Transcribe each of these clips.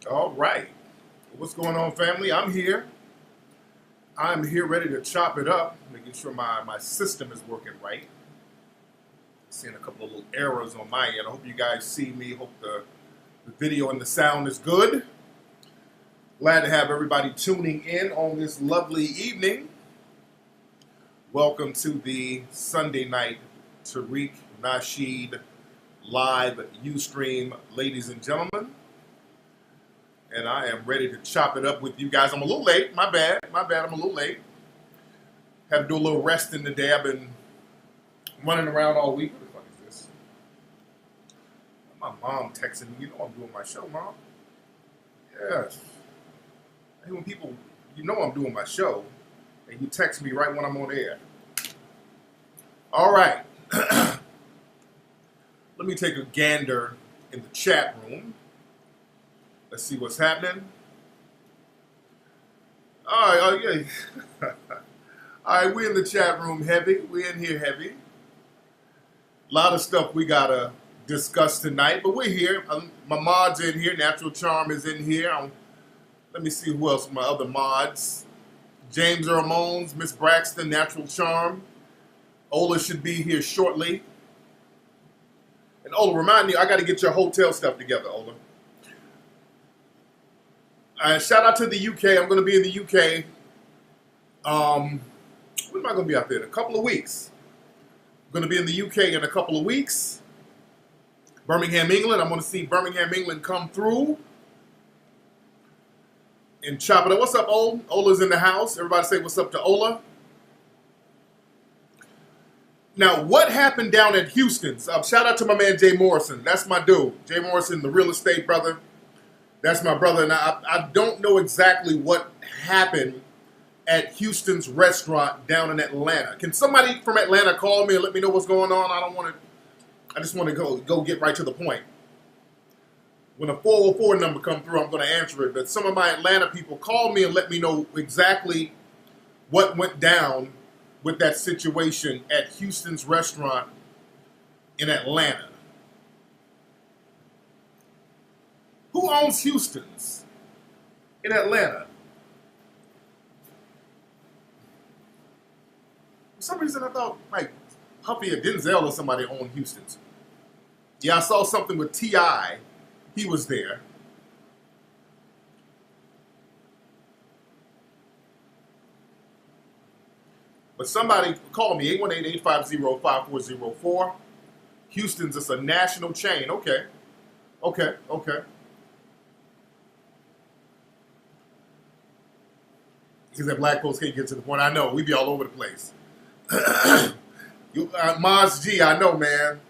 All right. What's going on, family? I'm here. I'm here ready to chop it up, making sure my system is working right. Seeing a couple of little errors on my end. I hope you guys see me. Hope the video and the sound is good. Glad to have everybody tuning in on this lovely evening. Welcome to the Sunday night Tariq Nasheed live Ustream, ladies and gentlemen. And I am ready to chop it up with you guys. I'm a little late. My bad. I'm a little late. Had to do a little resting today. I've been running around all week. What the fuck is this? My mom texting me. You know I'm doing my show, Mom. Yes. I hate when people, you know I'm doing my show, and you text me right when I'm on air. All right. Let me take a gander in the chat room. Let's see what's happening. All right, yeah. All right, we're in the chat room heavy. We're in here heavy. A lot of stuff we gotta discuss tonight, but we're here. My mods in here. Natural Charm is in here. Let me see who else. My other mods. James Earl Mones, Miss Braxton, Natural Charm. Ola should be here shortly. And Ola, remind me, I got to get your hotel stuff together, Ola. Shout out to the UK. I'm going to be in the UK. When am I going to be out there? In a couple of weeks. I'm going to be in the UK in a couple of weeks. Birmingham, England. I'm going to see Birmingham, England come through and chop it up. What's up, Ola? Ola's in the house. Everybody say what's up to Ola. Now, what happened down at Houston's? Shout out to my man, Jay Morrison. That's my dude. Jay Morrison, the real estate brother. That's my brother. And I don't know exactly what happened at Houston's restaurant down in Atlanta. Can somebody from Atlanta call me and let me know what's going on? I just want to go get right to the point. When a 404 number comes through, I'm going to answer it. But some of my Atlanta people call me and let me know exactly what went down with that situation at Houston's restaurant in Atlanta. Who owns Houston's in Atlanta? For some reason, I thought like Huffy or Denzel or somebody owned Houston's. Yeah, I saw something with T.I. He was there. But somebody call me, 818-850-5404. Houston's is a national chain. Okay. Because that black folks can't get to the point. I know, we be all over the place. Maz G, I know, man.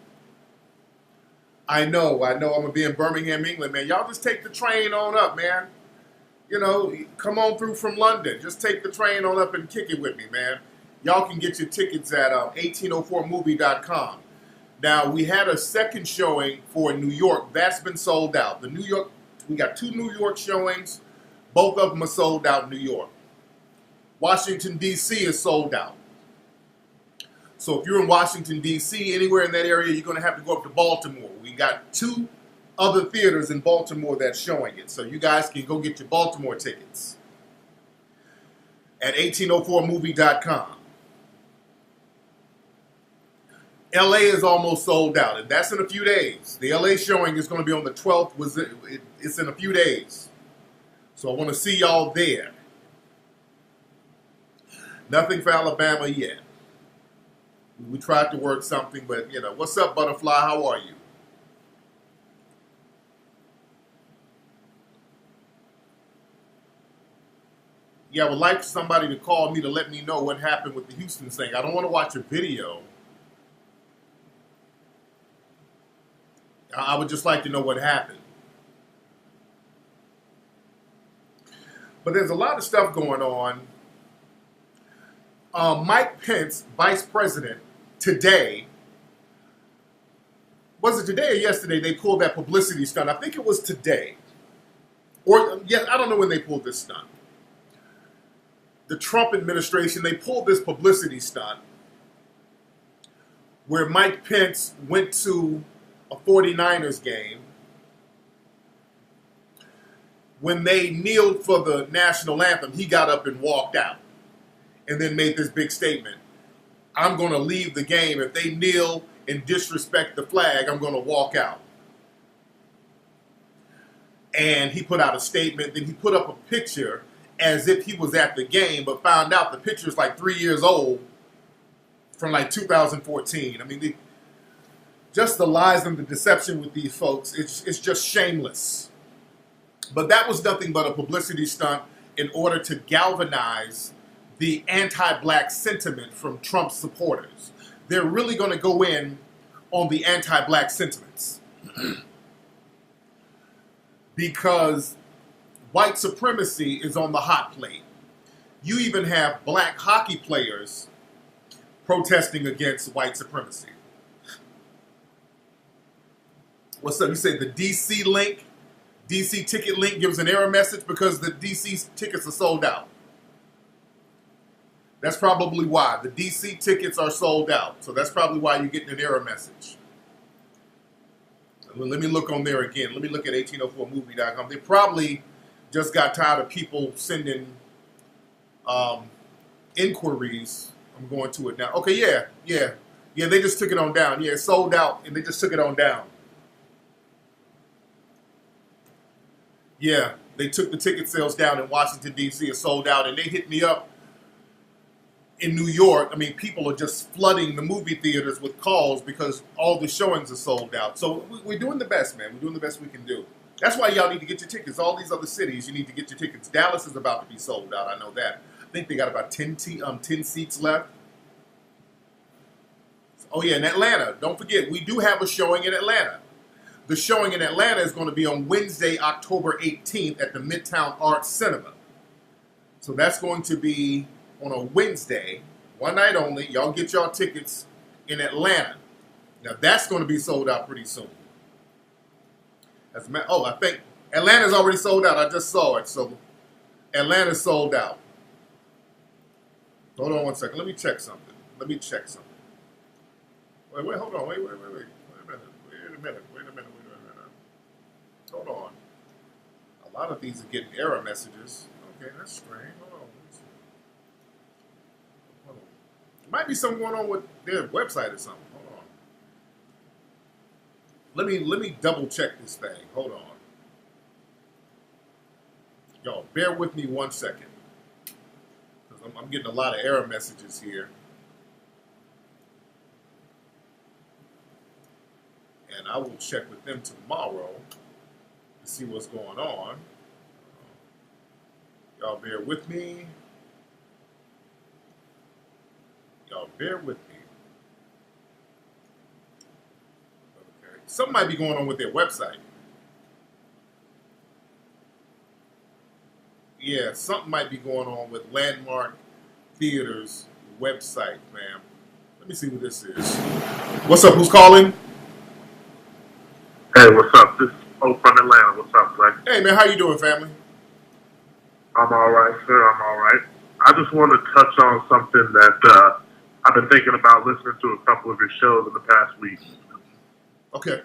I know. I'm going to be in Birmingham, England, man. Y'all just take the train on up, man. You know, come on through from London. Just take the train on up and kick it with me, man. Y'all can get your tickets at 1804movie.com. Now, we had a second showing for New York. That's been sold out. We got 2 New York showings. Both of them are sold out in New York. Washington, D.C. is sold out. So if you're in Washington, D.C., anywhere in that area, you're going to have to go up to Baltimore. We got 2 other theaters in Baltimore that's showing it. So you guys can go get your Baltimore tickets at 1804movie.com. LA is almost sold out, and that's in a few days. The LA showing is going to be on the 12th. It's in a few days. So I want to see y'all there. Nothing for Alabama yet. We tried to work something, but, you know, what's up, Butterfly? How are you? Yeah, I would like somebody to call me to let me know what happened with the Houston thing. I don't want to watch a video. I would just like to know what happened. But there's a lot of stuff going on. Mike Pence, Vice President, today, was it today or yesterday, they pulled that publicity stunt? I think it was today. Or, yeah, I don't know when they pulled this stunt. The Trump administration, they pulled this publicity stunt where Mike Pence went to a 49ers game, When they kneeled for the national anthem, he got up and walked out and then made this big statement. I'm going to leave the game. If they kneel and disrespect the flag, I'm going to walk out. And he put out a statement. Then he put up a picture as if he was at the game, but found out the picture is like 3 years old from like 2014. I mean, just the lies and the deception with these folks, it's just shameless. But that was nothing but a publicity stunt in order to galvanize the anti-black sentiment from Trump supporters. They're really going to go in on the anti-black sentiments. Because white supremacy is on the hot plate. You even have black hockey players protesting against white supremacy. What's up? You say the DC link, DC ticket link gives an error message because the DC tickets are sold out. That's probably why. The DC tickets are sold out. So that's probably why you're getting an error message. Let me look on there again. Let me look at 1804movie.com. They probably just got tired of people sending inquiries. I'm going to it now. Okay, yeah. They just took it on down. Yeah, it's sold out, and they just took it on down. Yeah, they took the ticket sales down in Washington, D.C. It's sold out, and they hit me up in New York. I mean, people are just flooding the movie theaters with calls because all the showings are sold out. So we're doing the best, man. We're doing the best we can do. That's why y'all need to get your tickets. All these other cities, you need to get your tickets. Dallas is about to be sold out. I know that. I think they got about 10 seats left. Oh, yeah, in Atlanta. Don't forget, we do have a showing in Atlanta. The showing in Atlanta is going to be on Wednesday, October 18th at the Midtown Arts Cinema. So that's going to be on a Wednesday, one night only. Y'all get y'all tickets in Atlanta. Now, that's going to be sold out pretty soon. I think Atlanta's already sold out. I just saw it. So Atlanta's sold out. Hold on one second. Let me check something. Wait, hold on. Wait a minute. Hold on. A lot of these are getting error messages. Okay, that's strange. Hold on. There might be something going on with their website or something. Hold on. Let me double check this thing. Hold on. Y'all, bear with me 1 second. Because I'm getting a lot of error messages here. And I will check with them tomorrow to see what's going on. Y'all bear with me. Okay. Something might be going on with their website. Yeah, something might be going on with Landmark Theater's website, ma'am. Let me see what this is. What's up? Who's calling? Hey, what's up? This is Pope from Atlanta. What's up, Blake? Hey, man, how you doing, family? I'm all right, sir. I'm all right. I just want to touch on something that I've been thinking about listening to a couple of your shows in the past week. Okay.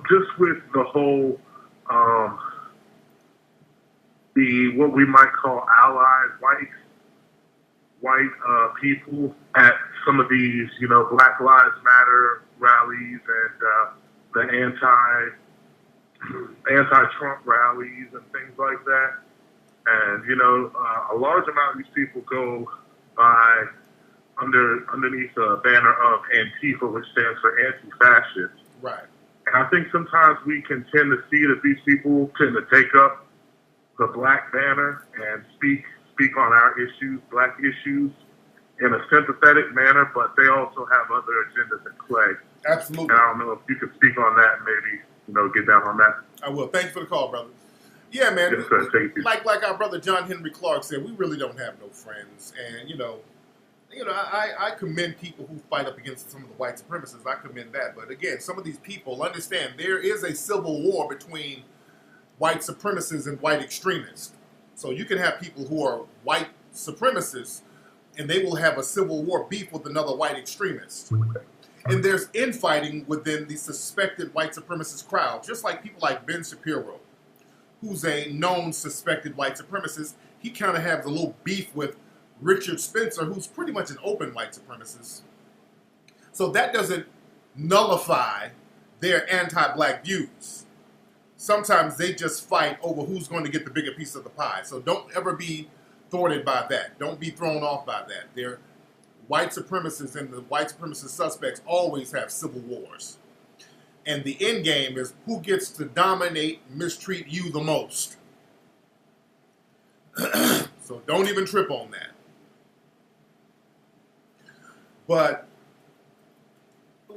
Just with the whole, what we might call allies, white people at some of these, Black Lives Matter rallies and the anti-Trump rallies and things like that. And, a large amount of these people go by underneath a banner of Antifa, which stands for anti-fascist. Right. And I think sometimes we can tend to see that these people tend to take up the black banner and speak on our issues, black issues, in a sympathetic manner, but they also have other agendas at play. Absolutely. And I don't know if you could speak on that and maybe, get down on that. I will. Thanks for the call, brother. Yeah, man. Yes, sir. Like our brother John Henry Clark said, we really don't have no friends. And, I commend people who fight up against some of the white supremacists. I commend that. But again, some of these people understand there is a civil war between white supremacists and white extremists. So you can have people who are white supremacists and they will have a civil war beef with another white extremist. And there's infighting within the suspected white supremacist crowd, just like people like Ben Shapiro, who's a known suspected white supremacist. He kind of has a little beef with Richard Spencer, who's pretty much an open white supremacist. So that doesn't nullify their anti-black views. Sometimes they just fight over who's going to get the bigger piece of the pie. So don't ever be thwarted by that. Don't be thrown off by that. They're white supremacists, and the white supremacist suspects always have civil wars. And the end game is who gets to dominate, mistreat you the most. So don't even trip on that. But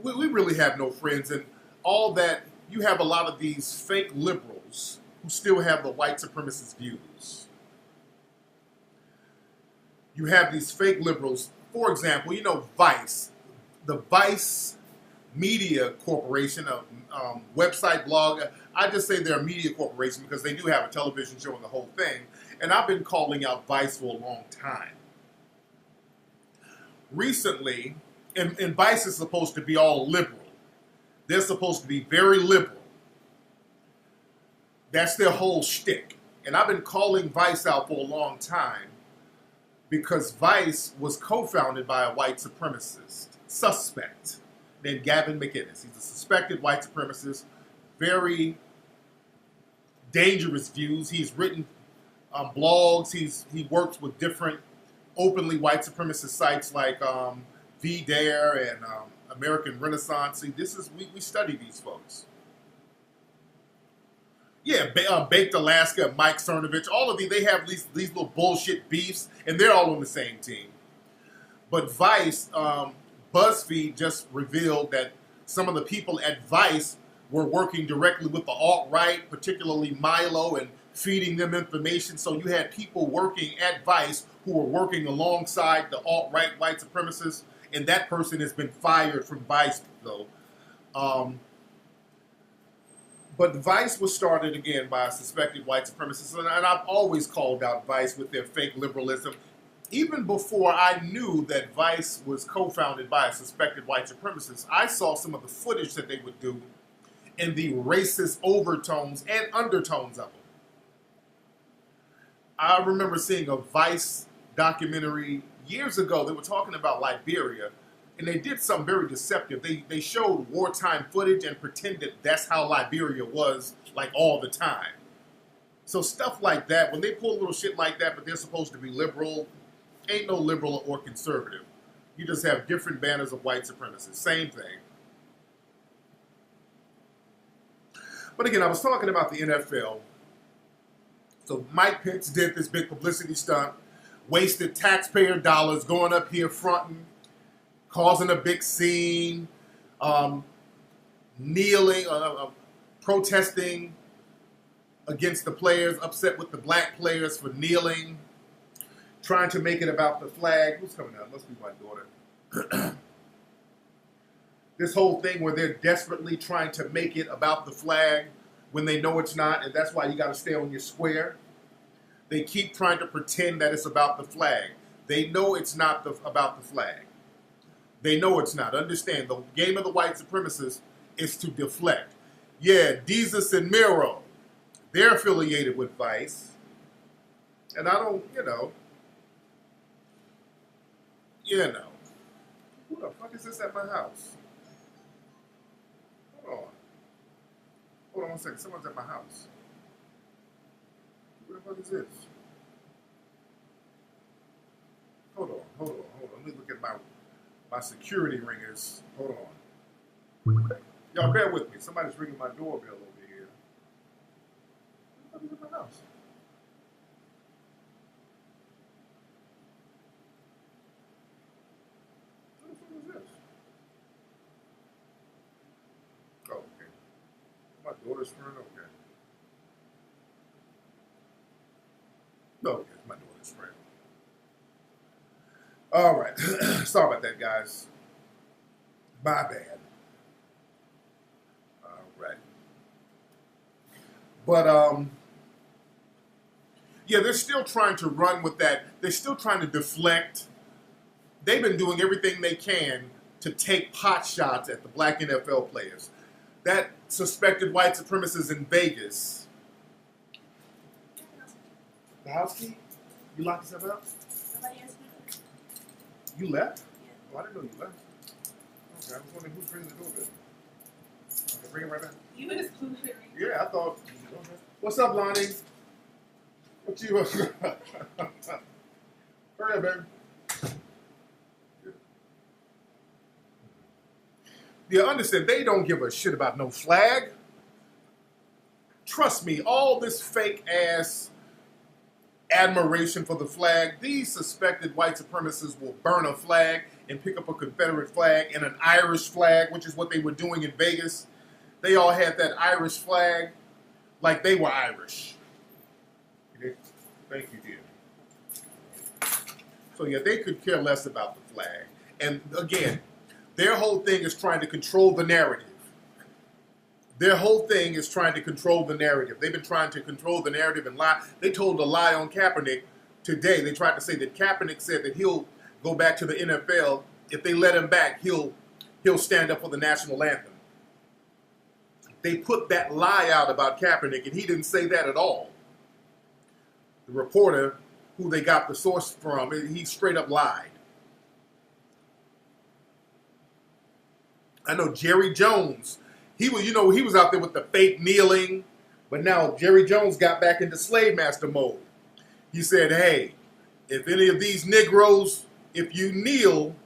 we really have no friends, and all that, you have a lot of these fake liberals who still have the white supremacist views. You have these fake liberals, for example, you know, Vice, the Vice Media Corporation, a website, blog. I just say they're a media corporation because they do have a television show and the whole thing. And I've been calling out Vice for a long time. Recently, and Vice is supposed to be all liberal. They're supposed to be very liberal. That's their whole shtick. And I've been calling Vice out for a long time because Vice was co-founded by a white supremacist suspect named Gavin McInnes. He's a suspected white supremacist, very dangerous views. He's written blogs. He works with different openly white supremacist sites like VDare and American Renaissance. See, we study these folks. Yeah, Baked Alaska, Mike Cernovich, all of these, they have these little bullshit beefs, and they're all on the same team. But Vice, BuzzFeed just revealed that some of the people at Vice were working directly with the alt-right, particularly Milo, and feeding them information. So you had people working at Vice who were working alongside the alt-right white supremacists, and that person has been fired from Vice, though. But Vice was started again by a suspected white supremacist, and I've always called out Vice with their fake liberalism. Even before I knew that Vice was co-founded by a suspected white supremacist, I saw some of the footage that they would do and the racist overtones and undertones of them. I remember seeing a Vice documentary years ago. They were talking about Liberia, and they did something very deceptive. They showed wartime footage and pretended that's how Liberia was, like, all the time. So stuff like that, when they pull a little shit like that, but they're supposed to be liberal, ain't no liberal or conservative. You just have different banners of white supremacists. Same thing. But again, I was talking about the NFL. So Mike Pence did this big publicity stunt, wasted taxpayer dollars going up here fronting, causing a big scene, kneeling, protesting against the players, upset with the black players for kneeling, trying to make it about the flag. Who's coming out? Must be my daughter. This whole thing where they're desperately trying to make it about the flag when they know it's not, and that's why you got to stay on your square. They keep trying to pretend that it's about the flag. They know it's not about the flag. They know it's not. Understand, the game of the white supremacists is to deflect. Yeah, Jesus and Miro, they're affiliated with Vice. And I don't, you know. Who the fuck is this at my house? Hold on 1 second. Someone's at my house. Who the fuck is this? Hold on. Let me look at my security ringers. Hold on. Y'all bear with me. Somebody's ringing my doorbell over here. Who the fuck is at my house? Who the fuck is this? Oh, okay. My daughter's friend? Okay. No, okay, it's my daughter's friend. All right. Sorry about that, guys. My bad. All right. But, yeah, they're still trying to run with that. They're still trying to deflect. They've been doing everything they can to take pot shots at the black NFL players. That suspected white supremacist in Vegas. The house key? You locked yourself out? Somebody asked me. You left? Yeah. Oh, I didn't know you left. Okay, I was wondering who's ringing the doorbell. Okay, bring it right back. You would exclude it. Yeah, I thought. Okay. What's up, Lonnie? What you? Hurry up, baby. You understand? They don't give a shit about no flag. Trust me, all this fake ass admiration for the flag, these suspected white supremacists will burn a flag and pick up a Confederate flag and an Irish flag, which is what they were doing in Vegas. They all had that Irish flag like they were Irish. Thank you, dear. So yeah, they could care less about the flag. And again, their whole thing is trying to control the narrative. Their whole thing is trying to control the narrative. They've been trying to control the narrative and lie. They told a lie on Kaepernick today. They tried to say that Kaepernick said that he'll go back to the NFL. If they let him back, he'll stand up for the national anthem. They put that lie out about Kaepernick, and he didn't say that at all. The reporter, who they got the source from, he straight up lied. I know Jerry Jones, he was out there with the fake kneeling, but now Jerry Jones got back into slave master mode. He said, hey, if any of these Negroes, if you kneel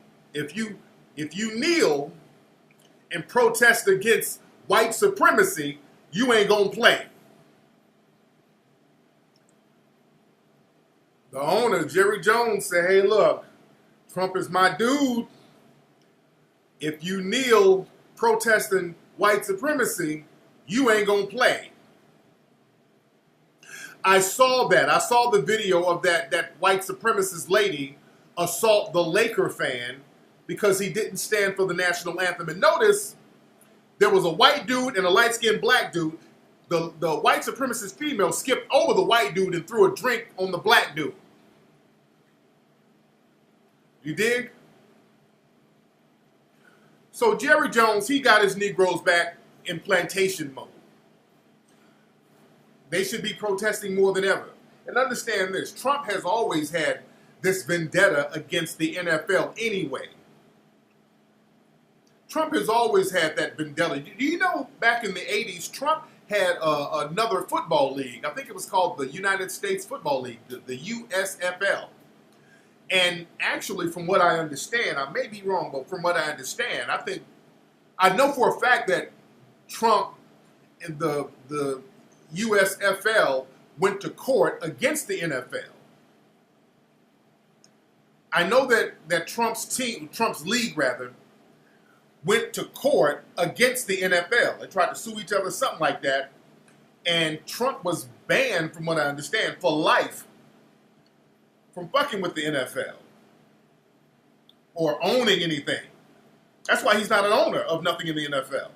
and protest against white supremacy, you ain't gonna play. The owner, Jerry Jones, said, hey, look, Trump is my dude. If you kneel protesting white supremacy, you ain't gonna play. I saw that. I saw the video of that white supremacist lady assault the Laker fan because he didn't stand for the national anthem. And notice, there was a white dude and a light-skinned black dude. The white supremacist female skipped over the white dude and threw a drink on the black dude. You dig? So Jerry Jones, he got his Negroes back in plantation mode. They should be protesting more than ever. And understand this, Trump has always had this vendetta against the NFL anyway. Trump has always had that vendetta. Do you know back in the 80s, Trump had another football league. I think it was called the United States Football League, the USFL. And actually, from what I understand, I may be wrong, but from what I understand, I know for a fact that Trump and the USFL went to court against the NFL. I know that Trump's league, went to court against the NFL. They tried to sue each other, something like that. And Trump was banned, from what I understand, for life from fucking with the NFL or owning anything. That's why he's not an owner of nothing in the NFL.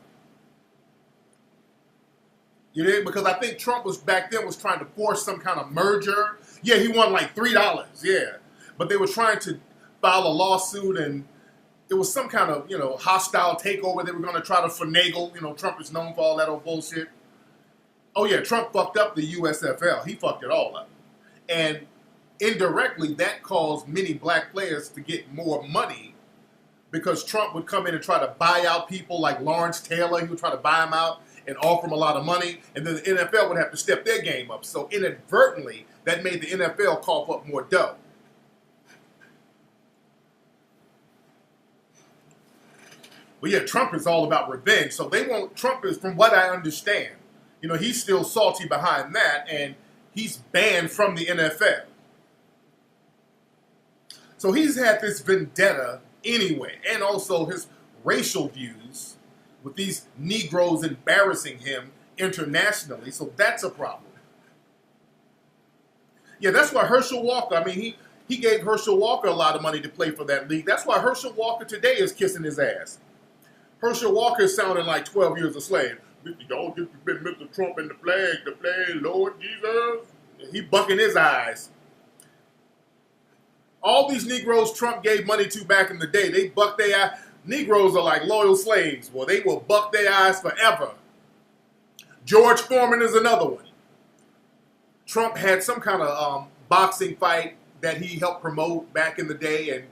You know, because I think Trump was back then trying to force some kind of merger. Yeah, he won like $3. Yeah, but they were trying to file a lawsuit, and it was some kind of hostile takeover. They were going to try to finagle. Trump is known for all that old bullshit. Oh yeah, Trump fucked up the USFL. He fucked it all up, and indirectly that caused many black players to get more money because Trump would come in and try to buy out people like Lawrence Taylor. He would try to buy him out and offer him a lot of money, and then the NFL would have to step their game up. So inadvertently, that made the NFL cough up more dough. But yeah, Trump is all about revenge. So Trump is, from what I understand, he's still salty behind that, and he's banned from the NFL. So he's had this vendetta anyway, and also his racial views with these Negroes embarrassing him internationally. So that's a problem. Yeah, that's why Herschel Walker, he gave Herschel Walker a lot of money to play for that league. That's why Herschel Walker today is kissing his ass. Herschel Walker is sounding like 12 years a slave. Don't get Mr. Trump and the flag, Lord Jesus. He bucking his eyes. All these Negroes Trump gave money to back in the day, they bucked their eye. Negroes are like loyal slaves. Well, they will buck their eyes forever. George Foreman is another one. Trump had some kind of boxing fight that he helped promote back in the day, and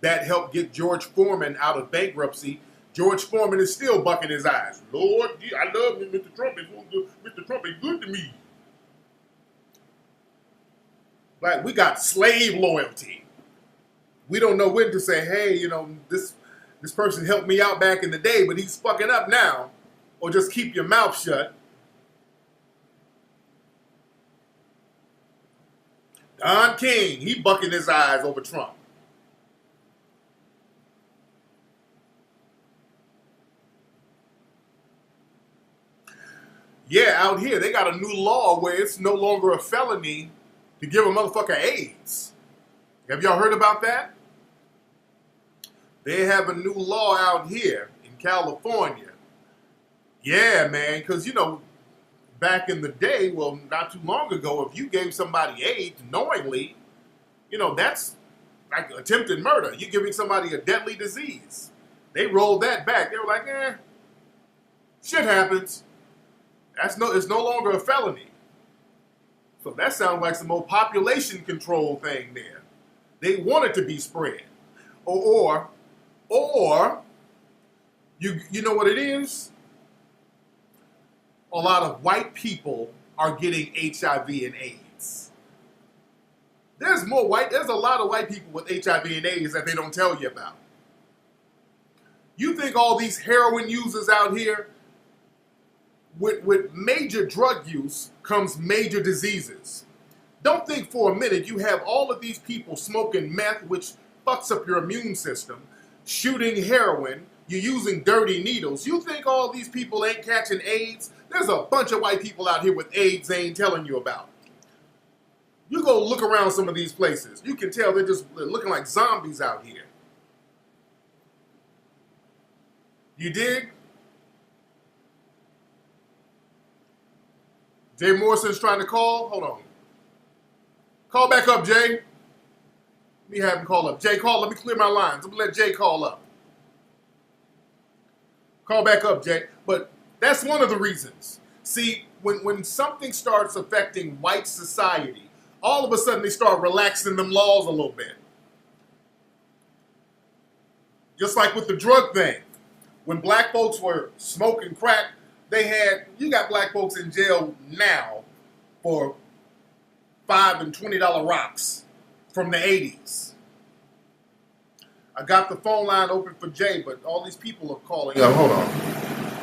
that helped get George Foreman out of bankruptcy. George Foreman is still bucking his eyes. Lord, I love Mr. Trump. Mr. Trump is good to me. Like, we got slave loyalty. We don't know when to say, hey, you know, this person helped me out back in the day, but he's fucking up now. Or just keep your mouth shut. Don King, he bucking his eyes over Trump. Yeah, out here, they got a new law where it's no longer a felony to give a motherfucker AIDS. Have y'all heard about that? They have a new law out here in California. Yeah, man, because, you know, back in the day, well, not too long ago, if you gave somebody AIDS knowingly, you know, that's like attempted murder. You're giving somebody a deadly disease. They rolled that back. They were like, shit happens. It's no longer a felony. So that sounds like some old population control thing there. They want it to be spread. Or you know what it is? A lot of white people are getting HIV and AIDS. There's a lot of white people with HIV and AIDS that they don't tell you about. You think all these heroin users out here, with major drug use comes major diseases. Don't think for a minute you have all of these people smoking meth, which fucks up your immune system, shooting heroin, you're using dirty needles. You think all these people ain't catching AIDS? There's a bunch of white people out here with AIDS they ain't telling you about. You go look around some of these places. You can tell they're looking like zombies out here. You dig? Jay Morrison's trying to call. Hold on. Call back up, Jay. Let me have him call up. Jay, call. Let me clear my lines. I'm going to let Jay call up. Call back up, Jay. But that's one of the reasons. See, when something starts affecting white society, all of a sudden they start relaxing them laws a little bit. Just like with the drug thing. When black folks were smoking crack, you got black folks in jail now for $5 and $20 rocks from the 80s. I got the phone line open for Jay, but all these people are calling. Hold on.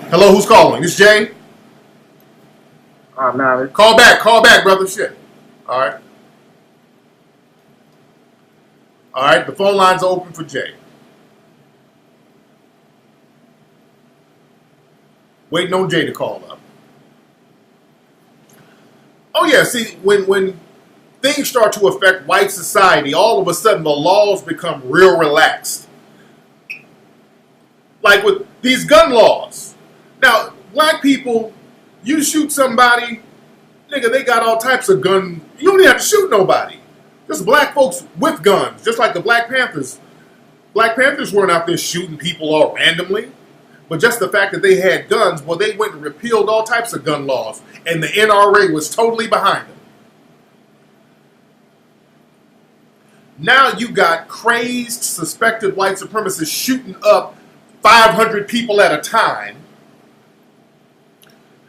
Hello, who's calling? It's Jay? No. Call back, brother. Shit. All right, the phone lines are open for Jay. Waiting on Jay to call up. Oh yeah, see, when things start to affect white society, all of a sudden the laws become real relaxed. Like with these gun laws. Now, black people, you shoot somebody, nigga, they got all types of guns. You don't even have to shoot nobody. Just black folks with guns, just like the Black Panthers. Black Panthers weren't out there shooting people all randomly. But just the fact that they had guns, well, they went and repealed all types of gun laws. And the NRA was totally behind them. Now you got crazed, suspected white supremacists shooting up 500 people at a time.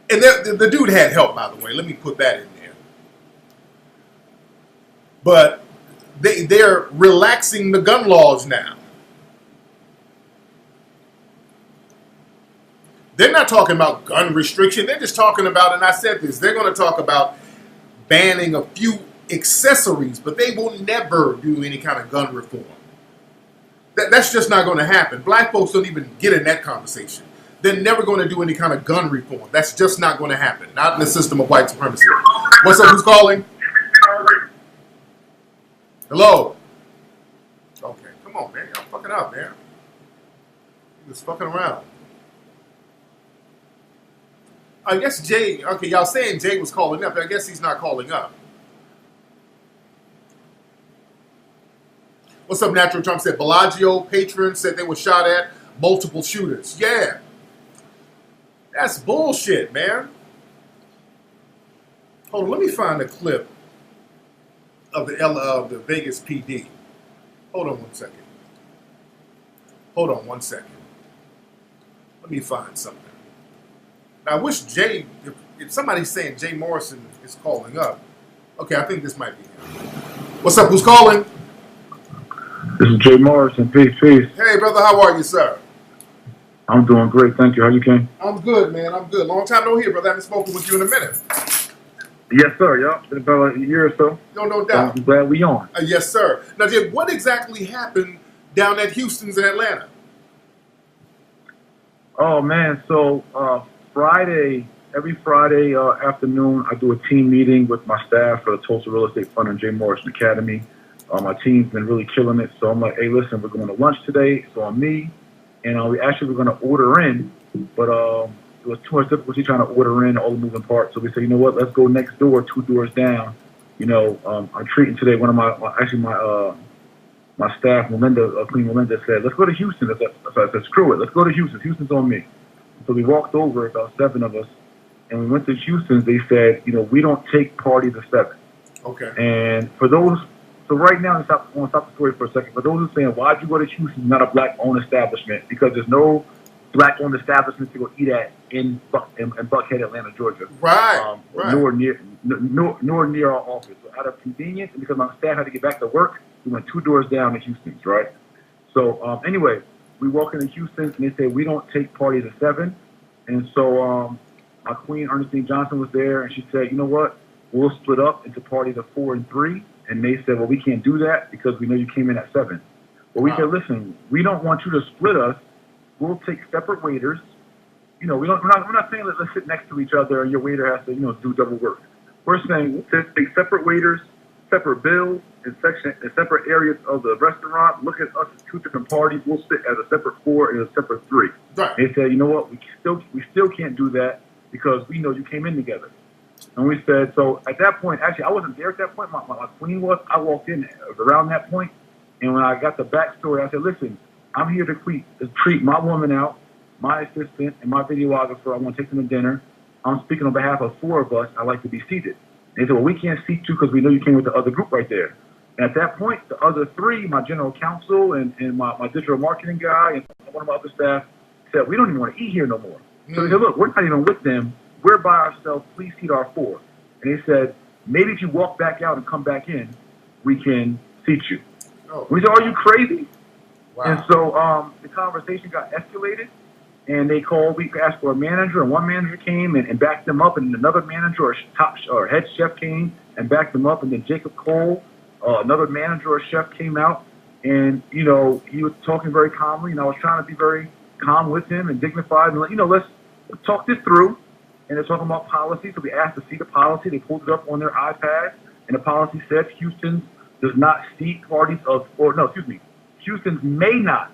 And the dude had help, by the way. Let me put that in there. But they're relaxing the gun laws now. They're not talking about gun restriction. They're just talking about, and I said this, they're going to talk about banning a few accessories, but they will never do any kind of gun reform. That's just not going to happen. Black folks don't even get in that conversation. They're never going to do any kind of gun reform. That's just not going to happen. Not in the system of white supremacy. What's up? Who's calling? Hello? Okay, come on, man. Y'all fucking up, man. You're just fucking around. I guess Jay, okay, y'all saying Jay was calling up, but I guess he's not calling up. What's up, Natural Trump said Bellagio patrons said they were shot at. multiple shooters. Yeah. That's bullshit, man. Hold on, let me find a clip of the Vegas PD. Hold on 1 second. Hold on 1 second. Let me find something. Now, I wish if somebody's saying Jay Morrison is calling up. Okay, I think this might be him. What's up? Who's calling? This is Jay Morrison. Peace, peace. Hey, brother, how are you, sir? I'm doing great, thank you. How you, King? I'm good, man. I'm good. Long time no hear, brother. I haven't spoken with you in a minute. Yes, sir. Yeah, been about a year or so. No doubt. I'm glad we on. Yes, sir. Now, Jay, what exactly happened down at Houston's in Atlanta? Oh man, so every Friday afternoon, I do a team meeting with my staff for the Tulsa Real Estate Fund and Jay Morrison Academy. My team's been really killing it, so I'm like, hey, listen, we're going to lunch today. It's on me, and we actually were going to order in, but it was too much difficulty trying to order in all the moving parts. So we said, you know what, let's go next door, 2 doors down. You know, I'm treating today one of my staff, Queen Melinda, said, let's go to Houston. So I said, screw it, let's go to Houston. Houston's on me. So we walked over, about 7 of us, and we went to Houston. They said, you know, we don't take parties of 7. Okay. And so right now, I want to stop the story for a second. For those who are saying, why'd you go to Houston, not a black-owned establishment? Because there's no black-owned establishment to go eat at in Buckhead, Atlanta, Georgia. Right. Nor near our office. So out of convenience, and because my staff had to get back to work, we went 2 doors down to Houston's, right? So anyway, we walk into Houston's, and they say, we don't take parties of 7. And so my queen, Ernestine Johnson, was there, and she said, you know what? We'll split up into parties of 4 and 3. And they said, well, we can't do that because we know you came in at 7. Well, we said, listen, we don't want you to split us. We'll take separate waiters. You know, we're not saying let's sit next to each other and your waiter has to, you know, do double work. We're saying we'll take separate waiters, separate bills, in separate areas of the restaurant. Look at us as 2 different parties. We'll sit as a separate 4 and a separate 3. Right. They said, you know what, we still can't do that because we know you came in together. And we said, so at that point, actually, I wasn't there at that point. My queen was. I walked in around that point, and when I got the backstory, I said, listen, I'm here to treat my woman out, my assistant, and my videographer. I want to take them to dinner. I'm speaking on behalf of 4 of us. I'd like to be seated. And they said, well, we can't seat you because we know you came with the other group right there. And at that point, the other 3, my general counsel and my digital marketing guy and one of my other staff said, we don't even want to eat here no more. So they said, look, we're not even with them. We're by ourselves. Please seat our 4. And they said, maybe if you walk back out and come back in, we can seat you. Oh. We said, are you crazy? Wow. And so the conversation got escalated, and they called. We asked for a manager, and one manager came and backed them up, and another manager or head chef came and backed them up, and then Jacob Cole, another manager or chef, came out, and you know he was talking very calmly, and I was trying to be very calm with him and dignified, and let's talk this through. And they're talking about policy, so we asked to see the policy. They pulled it up on their iPad, and the policy said Houston does not seat parties Houston may not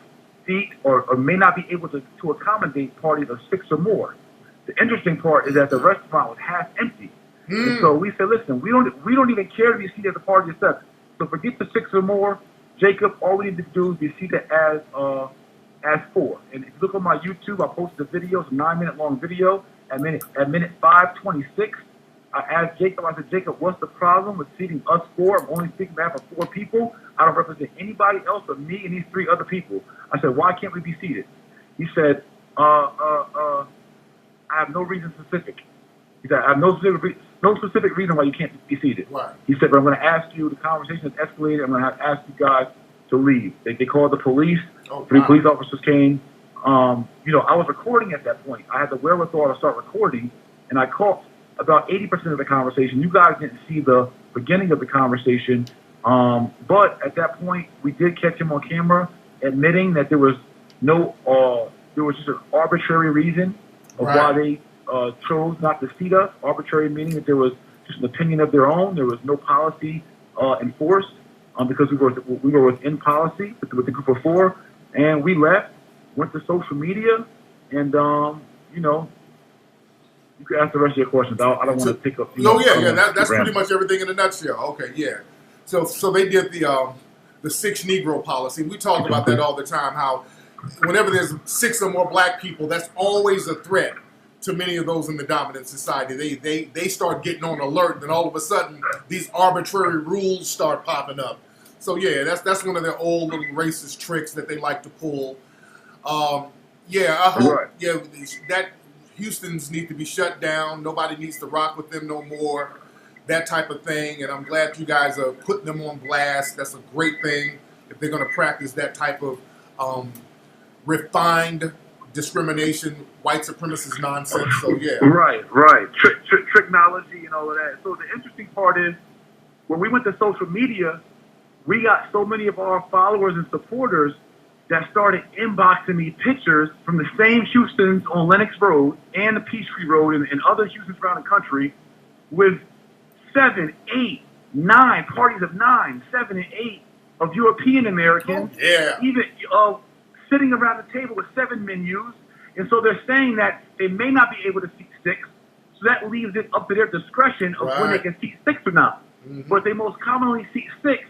seat or may not be able to accommodate parties of 6 or more. The interesting part is that the restaurant was half empty. And so we said, listen, we don't even care to be seated at the party of 7. So forget the 6 or more. Jacob, all we need to do is be seated as 4. And if you look on my YouTube, I posted a video, it's a 9-minute long video. At minute 5:26, I asked Jacob, I said, Jacob, what's the problem with seating us 4? I'm only speaking on behalf of 4 people. I don't represent anybody else but me and these 3 other people. I said, why can't we be seated? He said, I have no reason specific. He said, I have no specific reason why you can't be seated. Right. He said, but I'm going to ask you, the conversation has escalated, I'm going to have to ask you guys to leave. They called the police. 3 police officers came. I was recording at that point. I had the wherewithal to start recording, and I caught about 80% of the conversation. You guys didn't see the beginning of the conversation, but at that point, we did catch him on camera admitting that there was just an arbitrary reason of why they chose not to seat us. Arbitrary meaning that there was just an opinion of their own. There was no policy enforced because we were within policy with the group of 4, and we left. Went to social media, and you can ask the rest of your questions. I don't want to pick up. That's pretty much everything in a nutshell. Okay, yeah. So they did the 6 Negro policy. We talk about that all the time. How whenever there's 6 or more black people, that's always a threat to many of those in the dominant society. They start getting on alert, and all of a sudden these arbitrary rules start popping up. So yeah, that's one of their old little racist tricks that they like to pull. Yeah, I hope that Houston's need to be shut down. Nobody needs to rock with them no more. That type of thing, and I'm glad you guys are putting them on blast. That's a great thing if they're going to practice that type of refined discrimination, white supremacist nonsense. So yeah, right. Tricknology and all of that. So the interesting part is when we went to social media, we got so many of our followers and supporters that started inboxing me pictures from the same Houstons on Lenox Road and the Peachtree Road and other Houstons around the country with 7, 8, 9 parties of 9, 7, and 8 of European Americans, even sitting around the table with 7 menus. And so they're saying that they may not be able to seat 6, so that leaves it up to their discretion of when they can seat 6 or not. Mm-hmm. But they most commonly seat 6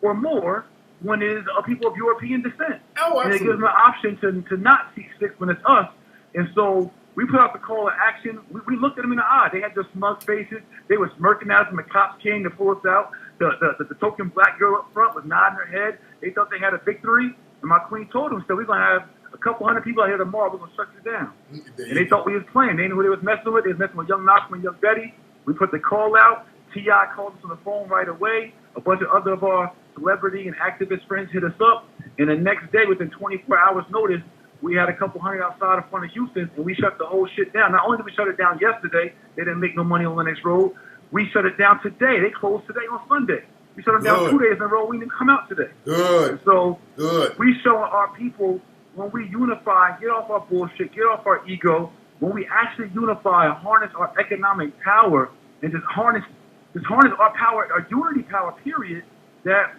or more when it is people of European descent. Oh, and it gives them an option to not seat 6 when it's us. And so we put out the call to action. We looked at them in the eye. They had their smug faces. They were smirking at us when the cops came to pull us out. The token black girl up front was nodding her head. They thought they had a victory. And my queen told them, so we're going to have a couple hundred people out here tomorrow. We're going to shut you down. And they thought we was playing. They knew who they was messing with. They was messing with Young Malcolm and Young Betty. We put the call out. T.I. called us on the phone right away. A bunch of other of our celebrity and activist friends hit us up. And the next day, within 24 hours notice, we had a couple hundred outside in front of Houston, and we shut the whole shit down. Not only did we shut it down yesterday, they didn't make no money on Lenox Road. We shut it down today. They closed today on Sunday. We shut them down 2 days in a row. We didn't come out today. Good. And so Good. We showing our people when we unify, get off our bullshit, get off our ego, when we actually unify and harness our economic power and just harness our power, our unity power, period, that,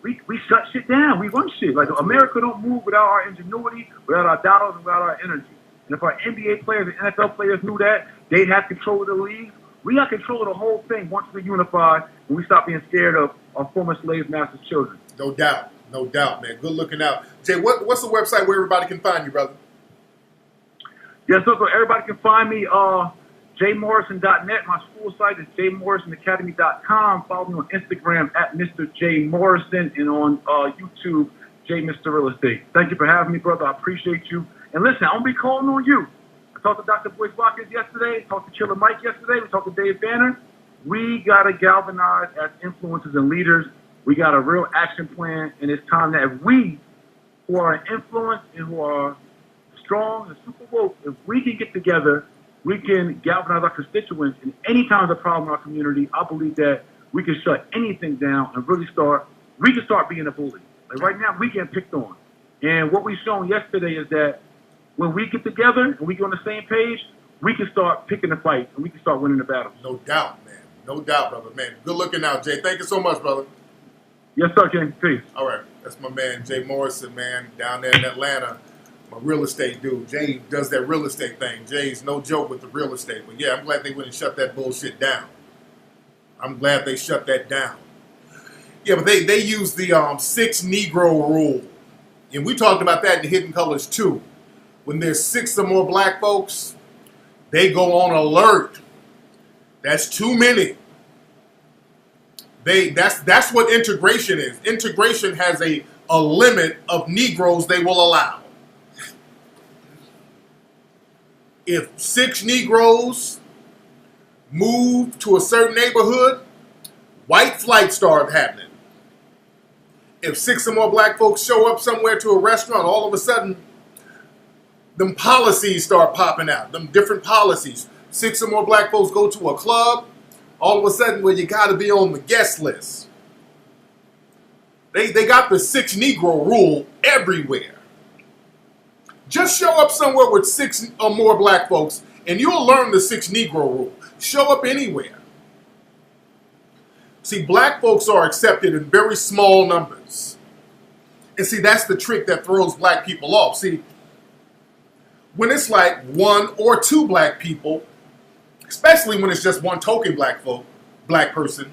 we shut shit down. We run shit. Like, America don't move without our ingenuity, without our dollars, and without our energy. And if our NBA players and NFL players knew that, they'd have control of the league. We got control of the whole thing once we unify and we stop being scared of our former slave masters' children. No doubt, man. Good looking out. Jay, what's the website where everybody can find you, brother? Yeah, so everybody can find me, jmorrison.net. My school site is jmorrisonacademy.com. Follow me on Instagram at Mr. J Morrison and on YouTube, J Mr. Real Estate. Thank you for having me, brother. I appreciate you. And listen, I'm going to be calling on you. I talked to Dr. Boyce Watkins yesterday. Talked to Killer Mike yesterday. We talked to Dave Banner. We got to galvanize as influencers and leaders. We got a real action plan, and it's time that if we, who are in influence and who are strong and super woke, if we can get together, we can galvanize our constituents. And anytime there's a problem in our community, I believe that we can shut anything down and really we can start being a bully. Like right now, we get picked on. And what we've shown yesterday is that when we get together and we get on the same page, we can start picking the fight and we can start winning the battles. No doubt, man. No doubt, brother, man. Good looking out, Jay. Thank you so much, brother. Yes, sir, King. Peace. All right. That's my man, Jay Morrison, man, down there in Atlanta. My real estate dude. Jay does that real estate thing. Jay's no joke with the real estate. But yeah, I'm glad they went and shut that bullshit down. I'm glad they shut that down. Yeah, but they use the 6 Negro rule. And we talked about that in Hidden Colors too. When there's 6 or more black folks, they go on alert. That's too many. That's what integration is. Integration has a limit of Negroes they will allow. If 6 Negroes move to a certain neighborhood, white flight starts happening. If 6 or more black folks show up somewhere to a restaurant, all of a sudden, them policies start popping out. Them different policies. 6 or more black folks go to a club, all of a sudden, well, you got to be on the guest list. They got the 6 Negro rule everywhere. Just show up somewhere with 6 or more black folks, and you'll learn the 6 Negro rule. Show up anywhere. See, black folks are accepted in very small numbers. And see, that's the trick that throws black people off. See, when it's like 1 or 2 black people, especially when it's just one token black person,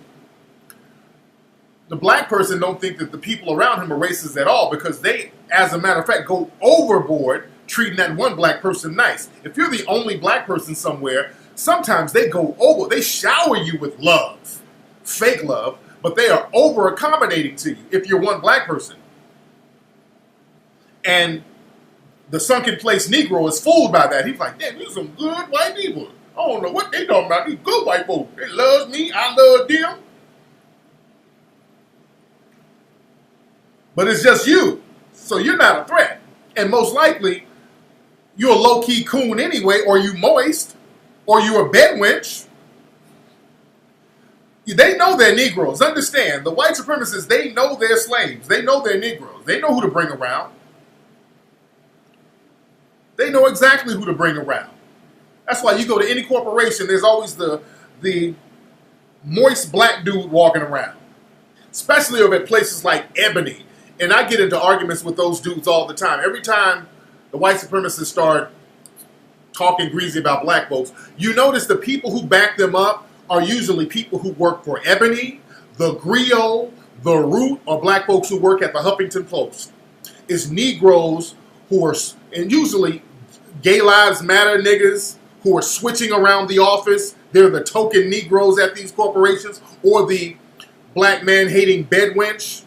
the black person don't think that the people around him are racist at all because they, as a matter of fact, go overboard treating that one black person nice. If you're the only black person somewhere, sometimes they go over, they shower you with love, fake love, but they are over accommodating to you if you're one black person. And the sunken place Negro is fooled by that. He's like, damn, these are some good white people. I don't know what they talking about. These good white folks. They love me. I love them. But it's just you. So you're not a threat. And most likely, you're a low-key coon anyway, or you moist, or you a bed wench. They know they're Negroes. Understand, the white supremacists, they know they're slaves. They know they're Negroes. They know who to bring around. They know exactly who to bring around. That's why you go to any corporation, there's always the moist black dude walking around. Especially over at places like Ebony. And I get into arguments with those dudes all the time. Every time the white supremacists start talking greasy about black folks, you notice the people who back them up are usually people who work for Ebony, the Griot, the Root, or black folks who work at the Huffington Post. It's Negroes who are, and usually Gay Lives Matter niggas who are switching around the office. They're the token Negroes at these corporations, or the black man hating bed wench.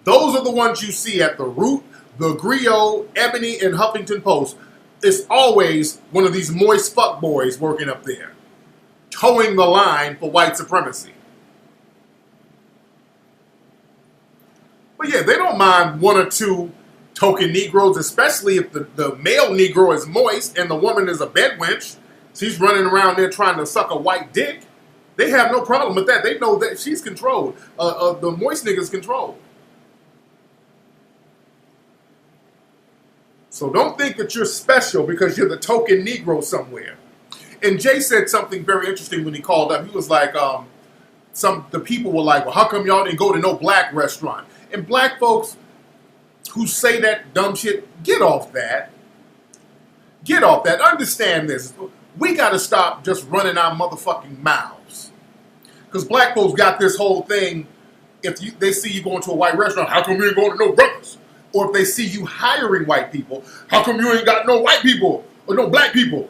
Those are the ones you see at the Root, the Griot, Ebony, and Huffington Post. It's always one of these moist fuckboys working up there, towing the line for white supremacy. But yeah, they don't mind one or two token Negroes, especially if the male Negro is moist and the woman is a bed wench. She's running around there trying to suck a white dick. They have no problem with that. They know that she's controlled. The moist nigga's controlled. So don't think that you're special because you're the token Negro somewhere. And Jay said something very interesting when he called up. He was like, the people were like, well, how come y'all didn't go to no black restaurant? And black folks who say that dumb shit, get off that. Get off that. Understand this. We got to stop just running our motherfucking mouths. Because black folks got this whole thing, if they see you going to a white restaurant, how come you ain't going to no brothers? Or if they see you hiring white people, how come you ain't got no white people or no black people?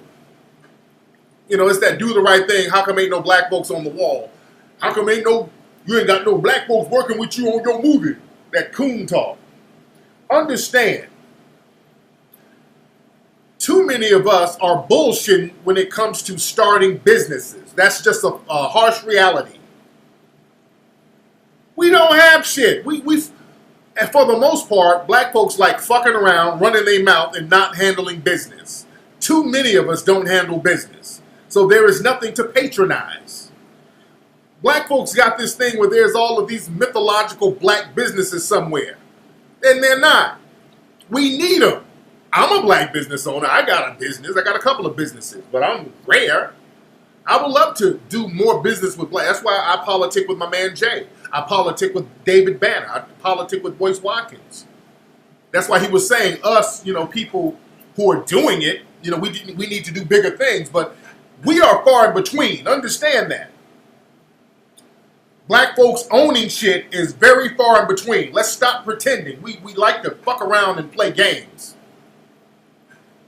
You know, it's that do the right thing. How come ain't no black folks on the wall? How come you ain't got no black folks working with you on your movie? That coon talk. Understand, too many of us are bullshitting when it comes to starting businesses. That's just a harsh reality. We don't have shit. And for the most part, black folks like fucking around, running their mouth, and not handling business. Too many of us don't handle business. So there is nothing to patronize. Black folks got this thing where there's all of these mythological black businesses somewhere. And they're not. We need them. I'm a black business owner. I got a business. I got a couple of businesses, but I'm rare. I would love to do more business with black. That's why I politic with my man Jay. I politic with David Banner. I politic with Boyce Watkins. That's why he was saying us, people who are doing it, we need to do bigger things, but we are far in between. Understand that. Black folks owning shit is very far in between. Let's stop pretending. We like to fuck around and play games.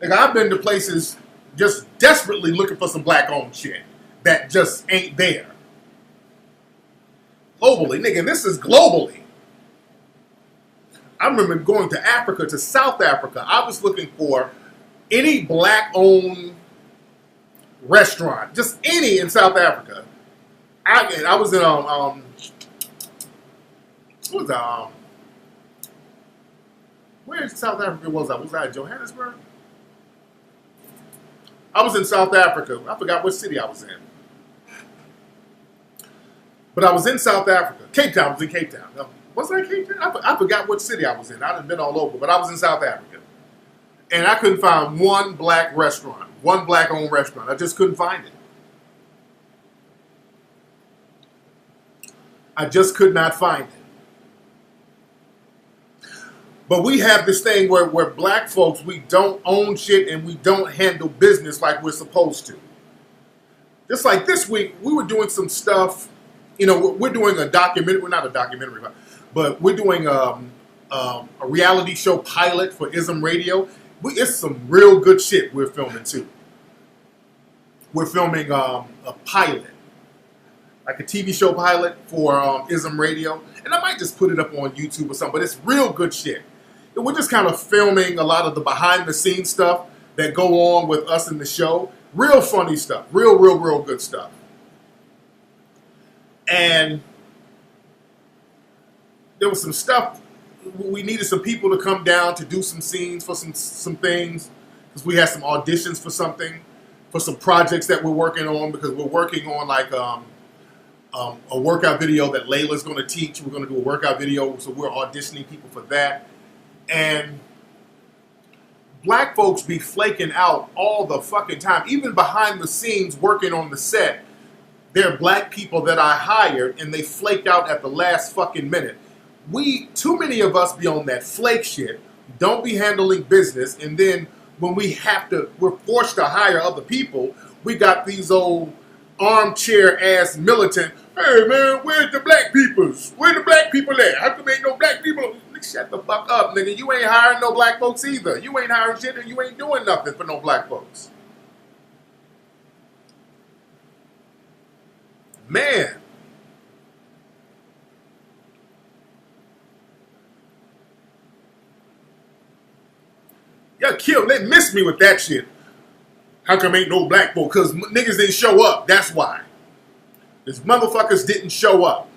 Like, I've been to places just desperately looking for some black-owned shit that just ain't there. Globally, nigga, this is globally. I remember going to Africa, to South Africa. I was looking for any black-owned restaurant, just any in South Africa. I was in where in South Africa was I? Was I in Johannesburg? I was in South Africa. I forgot what city I was in. But I was in South Africa. Cape Town. I was in Cape Town. Was I in Cape Town? I forgot what city I was in. I've been all over, but I was in South Africa. And I couldn't find one black restaurant, one black-owned restaurant. I just couldn't find it. I just could not find it. But we have this thing where black folks, we don't own shit and we don't handle business like we're supposed to. Just like this week, we were doing some stuff we're doing a documentary. We're not a documentary, but we're doing a reality show pilot for ISM Radio. It's some real good shit we're filming too. We're filming a pilot, like a TV show pilot for ISM Radio, and I might just put it up on YouTube or something. But it's real good shit. And we're just kind of filming a lot of the behind the scenes stuff that go on with us in the show. Real funny stuff. Real good stuff. And there was some stuff. We needed some people to come down to do some scenes for some things, because we had some auditions for something, for some projects that we're working on, because we're working on like a workout video that Layla's going to teach. We're going to do a workout video, so we're auditioning people for that. And black folks be flaking out all the fucking time, even behind the scenes working on the set. There are black people that I hired, and they flake out at the last fucking minute. Too many of us be on that flake shit, don't be handling business, and then when we're forced to hire other people, we got these old armchair ass militant, hey man, where's the black peoples? Where the black people at? How come ain't no black people? Shut the fuck up, nigga. You ain't hiring no black folks either. You ain't hiring shit, and you ain't doing nothing for no black folks. Man. Y'all they missed me with that shit. How come ain't no black folk? Because niggas didn't show up. That's why. These motherfuckers didn't show up.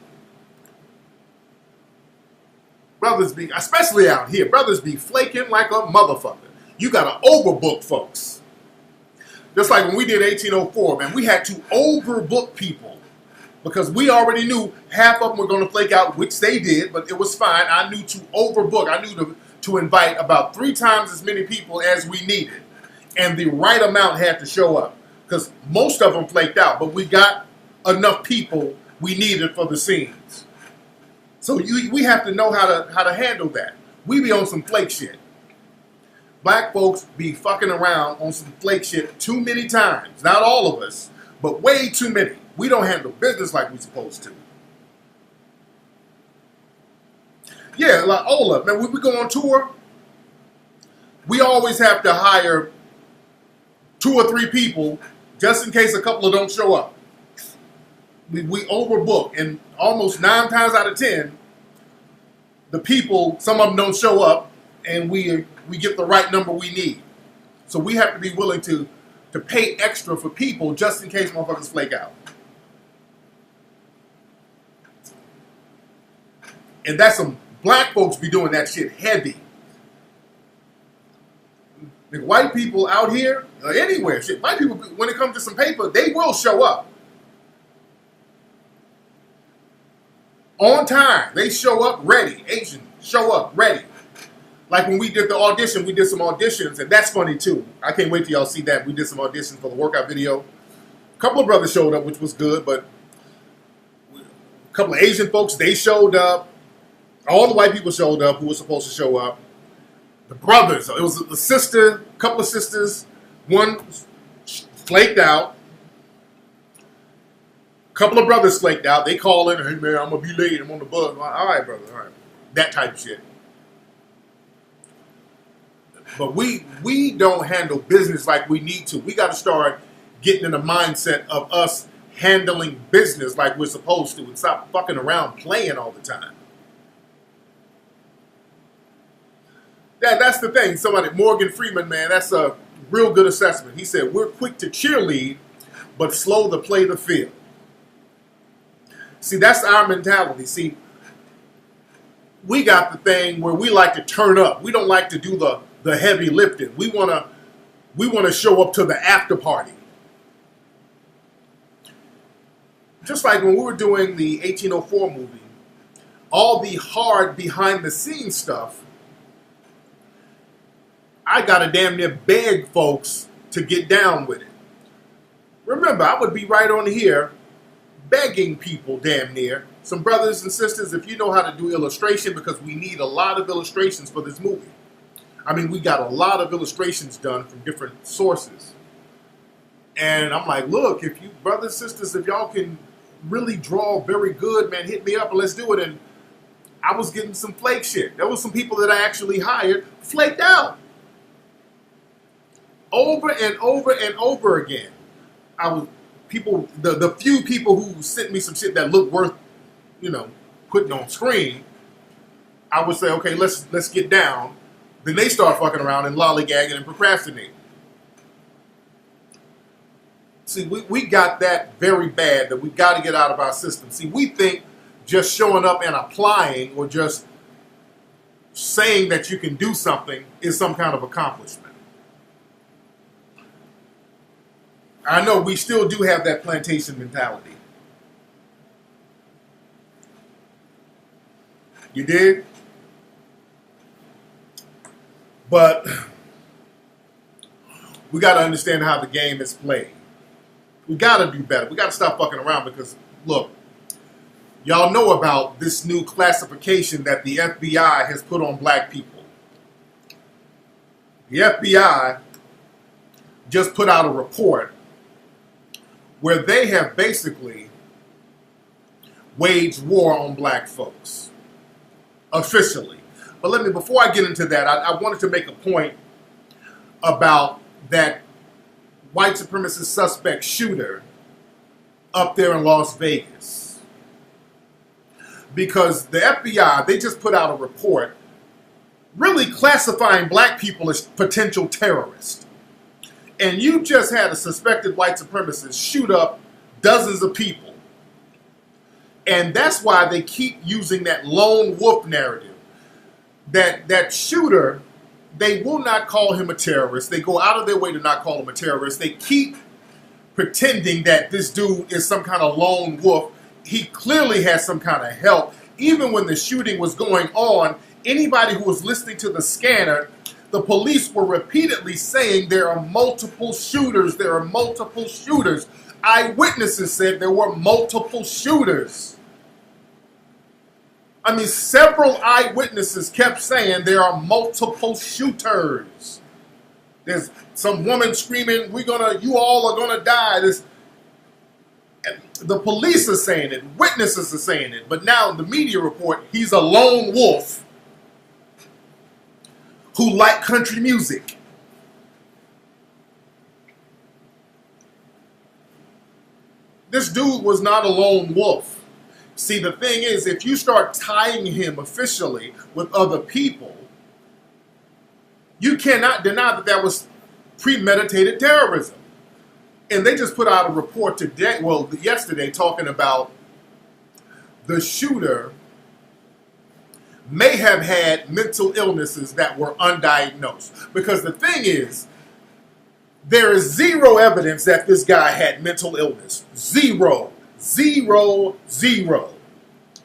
Brothers be, especially out here, brothers be flaking like a motherfucker. You gotta overbook folks. Just like when we did 1804, man, we had to overbook people because we already knew half of them were gonna flake out, which they did, but it was fine. I knew to overbook. I knew to invite about 3 times as many people as we needed. And the right amount had to show up because most of them flaked out, but we got enough people we needed for the scenes. So we have to know how to handle that. We be on some flake shit. Black folks be fucking around on some flake shit too many times. Not all of us, but way too many. We don't handle business like we supposed to. Yeah, like Ola, man, when we go on tour, we always have to hire 2 or 3 people just in case a couple of don't show up. We overbook, and almost 9 times out of 10, the people, some of them don't show up, and we get the right number we need. So we have to be willing to pay extra for people just in case motherfuckers flake out. And that's some black folks be doing that shit heavy. The white people out here, or anywhere, shit, white people, when it comes to some paper, they will show up. On time. They show up ready. Asian show up ready. Like when we did the audition, we did some auditions, and that's funny too. I can't wait till y'all see that. We did some auditions for the workout video. A couple of brothers showed up, which was good, but a couple of Asian folks, they showed up. All the white people showed up who were supposed to show up. The brothers, it was a sister, a couple of sisters. One flaked out. Couple of brothers flaked out. They call in, hey man, I'm gonna be late. I'm on the bus. All right, brother. All right, that type of shit. But we don't handle business like we need to. We got to start getting in the mindset of us handling business like we're supposed to, and stop fucking around playing all the time. That's the thing. Morgan Freeman, man, that's a real good assessment. He said we're quick to cheerlead, but slow to play the field. See, that's our mentality. See, we got the thing where we like to turn up. We don't like to do the heavy lifting. We wanna show up to the after party. Just like when we were doing the 1804 movie, all the hard behind the scenes stuff, I gotta damn near beg folks to get down with it. Remember, I would be right on here begging people damn near. Some brothers and sisters, if you know how to do illustration, because we need a lot of illustrations for this movie. I mean, we got a lot of illustrations done from different sources. And I'm like, look, if you brothers and sisters, if y'all can really draw very good, man, hit me up and let's do it. And I was getting some flake shit. There was some people that I actually hired flaked out. Over and over and over again. The few people who sent me some shit that looked worth, putting on screen, I would say, okay, let's get down. Then they start fucking around and lollygagging and procrastinating. See, we got that very bad that we got to get out of our system. See, we think just showing up and applying or just saying that you can do something is some kind of accomplishment. I know we still do have that plantation mentality. You did? But we got to understand how the game is played. We got to do better. We got to stop fucking around because, look, y'all know about this new classification that the FBI has put on black people. The FBI just put out a report where they have basically waged war on black folks, officially. But before I get into that, I wanted to make a point about that white supremacist suspect shooter up there in Las Vegas. Because the FBI, they just put out a report really classifying black people as potential terrorists. And you just had a suspected white supremacist shoot up dozens of people. And that's why they keep using that lone wolf narrative. That shooter, they will not call him a terrorist. They go out of their way to not call him a terrorist. They keep pretending that this dude is some kind of lone wolf. He clearly has some kind of help. Even when the shooting was going on, anybody who was listening to the scanner, the police were repeatedly saying there are multiple shooters. There are multiple shooters. Eyewitnesses said there were multiple shooters. I mean, several eyewitnesses kept saying there are multiple shooters. There's some woman screaming, you all are gonna die. The police are saying it, witnesses are saying it, but now in the media report, he's a lone wolf who liked country music. This dude was not a lone wolf. See, the thing is, if you start tying him officially with other people, you cannot deny that that was premeditated terrorism. And they just put out a report yesterday, talking about the shooter may have had mental illnesses that were undiagnosed. Because the thing is, there is zero evidence that this guy had mental illness. Zero.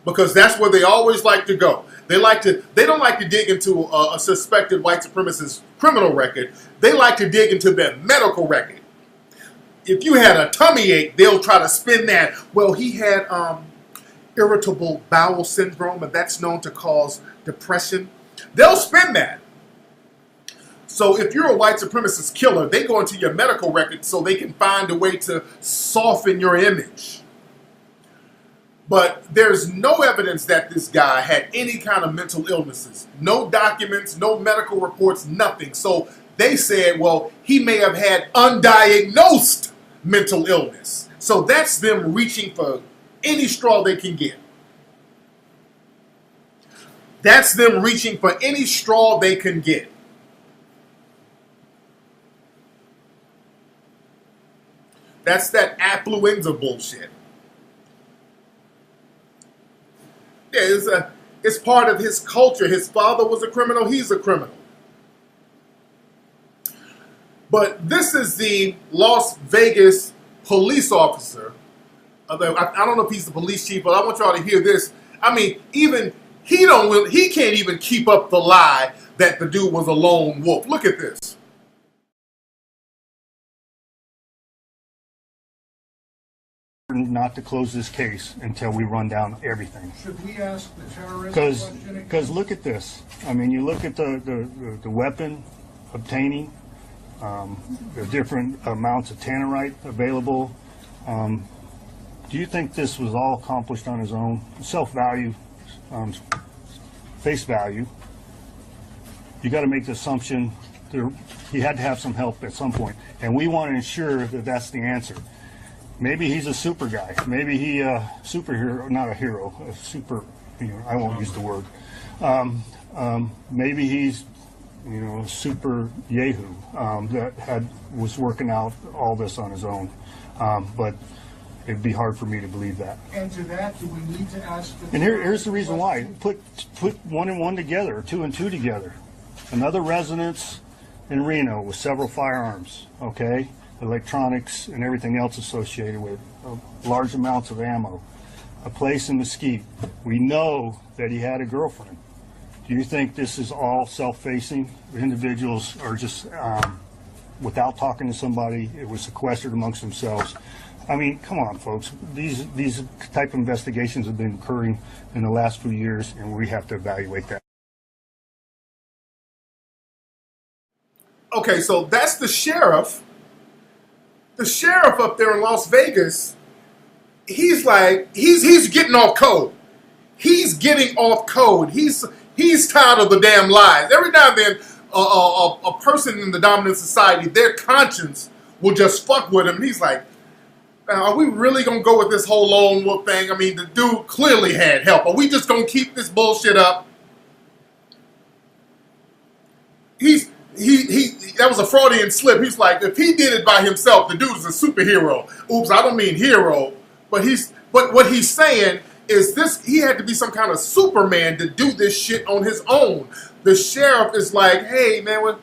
Because that's where they always like to go. They don't like to dig into a suspected white supremacist criminal record. They like to dig into their medical record. If you had a tummy ache, they'll try to spin that. Well, he had irritable bowel syndrome, and that's known to cause depression. They'll spin that. So if you're a white supremacist killer, they go into your medical record so they can find a way to soften your image. But there's no evidence that this guy had any kind of mental illnesses. No documents, no medical reports, nothing. So they said, well, he may have had undiagnosed mental illness. So that's them reaching for any straw they can get. That's them reaching for any straw they can get. That's that affluenza bullshit. Yeah, it's part of his culture. His father was a criminal. He's a criminal. But this is the Las Vegas police officer. I don't know if he's the police chief, but I want y'all to hear this. I mean, even he can't even keep up the lie that the dude was a lone wolf. Look at this. Not to close this case until we run down everything. Should we ask the terrorist? Because look at this. I mean, you look at the weapon obtaining, the different amounts of tannerite available. do you think this was all accomplished on his own? Self-value, face value. You got to make the assumption there, he had to have some help at some point, and we want to ensure that that's the answer. Maybe he's a super guy. Maybe he superhero, not a hero, a super. I won't use the word. Maybe he's, super Yahoo that was working out all this on his own. But it'd be hard for me to believe that. And to that, do we need to ask the... And here's the reason why. Put one and one together, two and two together. Another residence in Reno with several firearms, okay? Electronics and everything else associated with large amounts of ammo. A place in Mesquite. We know that he had a girlfriend. Do you think this is all self-facing? The individuals are just, without talking to somebody, it was sequestered amongst themselves. I mean, come on, folks. These type of investigations have been occurring in the last few years, and we have to evaluate that. Okay, so that's the sheriff. The sheriff up there in Las Vegas, he's getting off code. He's getting off code. He's tired of the damn lies. Every now and then, a person in the dominant society, their conscience will just fuck with him. He's like, are we really going to go with this whole lone wolf thing? I mean, the dude clearly had help. Are we just going to keep this bullshit up? That was a Freudian slip. He's like, if he did it by himself, the dude is a superhero. Oops, I don't mean hero. But what he's saying is this: he had to be some kind of Superman to do this shit on his own. The sheriff is like, hey man,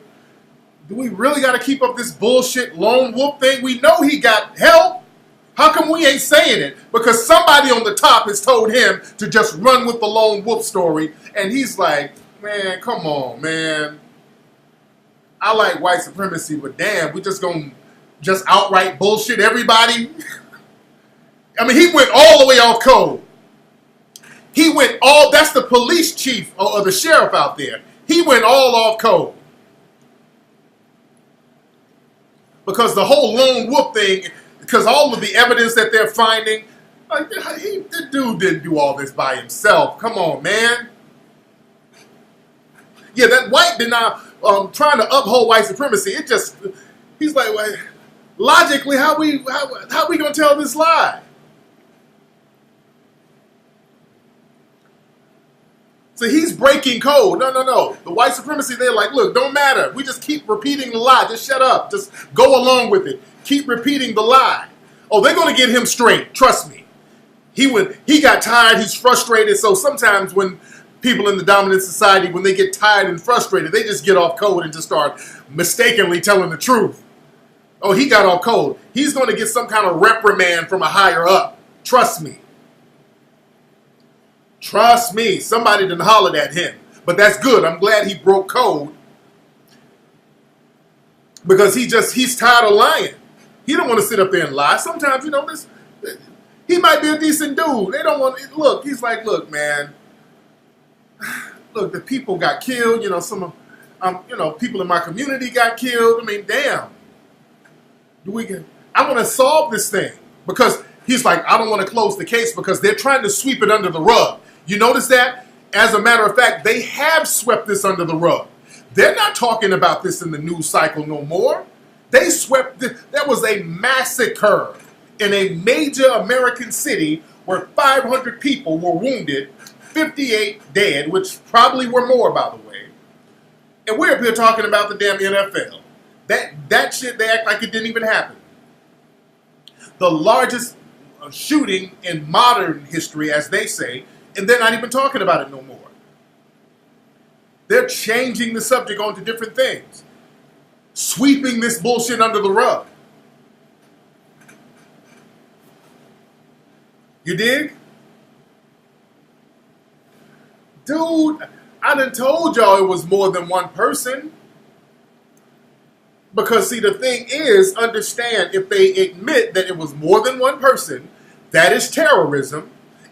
do we really got to keep up this bullshit lone wolf thing? We know he got help. How come we ain't saying it? Because somebody on the top has told him to just run with the lone wolf story. And he's like, man, come on, man. I like white supremacy, but damn, we just gonna just outright bullshit everybody? I mean, he went all the way off code. That's the police chief or the sheriff out there. He went all off code. Because the whole lone wolf thing, because all of the evidence that they're finding, like, the dude didn't do all this by himself. Come on, man. Yeah, that white did not, trying to uphold white supremacy. He's like, well, logically, how we gonna tell this lie? So he's breaking code. No. The white supremacy, they're like, look, don't matter. We just keep repeating the lie. Just shut up. Just go along with it. Keep repeating the lie. Oh, they're going to get him straight. Trust me. He got tired. He's frustrated. So sometimes when people in the dominant society, when they get tired and frustrated, they just get off code and just start mistakenly telling the truth. Oh, he got off code. He's going to get some kind of reprimand from a higher up. Trust me. Trust me, somebody done hollered at him. But that's good. I'm glad he broke code. Because he's tired of lying. He don't want to sit up there and lie. Sometimes, he might be a decent dude. They don't want to, look, he's like, look, man. Look, the people got killed. Some of, people in my community got killed. I mean, damn. I want to solve this thing. Because he's like, I don't want to close the case because they're trying to sweep it under the rug. You notice that? As a matter of fact, they have swept this under the rug. They're not talking about this in the news cycle no more. They swept this. There was a massacre in a major American city where 500 people were wounded, 58 dead, which probably were more, by the way. And we're up here talking about the damn NFL. That shit, they act like it didn't even happen. The largest shooting in modern history, as they say, and they're not even talking about it no more. They're changing the subject onto different things. Sweeping this bullshit under the rug. You dig? Dude, I done told y'all it was more than one person. Because, see, the thing is, understand, if they admit that it was more than one person, that is terrorism.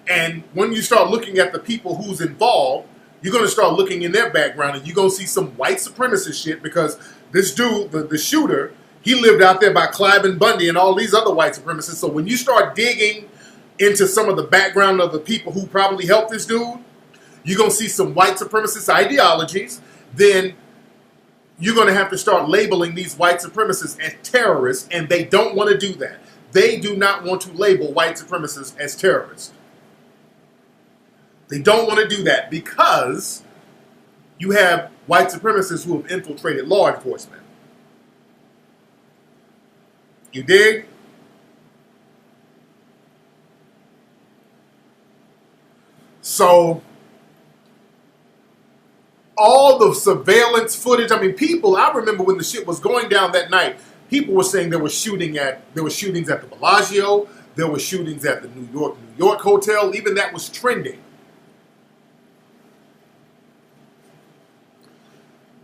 And when you start looking at the people who's involved, you're going to start looking in their background and you're going to see some white supremacist shit because this dude, the shooter, he lived out there by Clive and Bundy and all these other white supremacists. So when you start digging into some of the background of the people who probably helped this dude, you're going to see some white supremacist ideologies. Then you're going to have to start labeling these white supremacists as terrorists, and they don't want to do that. They do not want to label white supremacists as terrorists. They don't want to do that because you have white supremacists who have infiltrated law enforcement. You dig? So, all the surveillance footage, I mean, people, I remember when the shit was going down that night, people were saying there were shootings at the Bellagio, there were shootings at the New York hotel, even that was trending.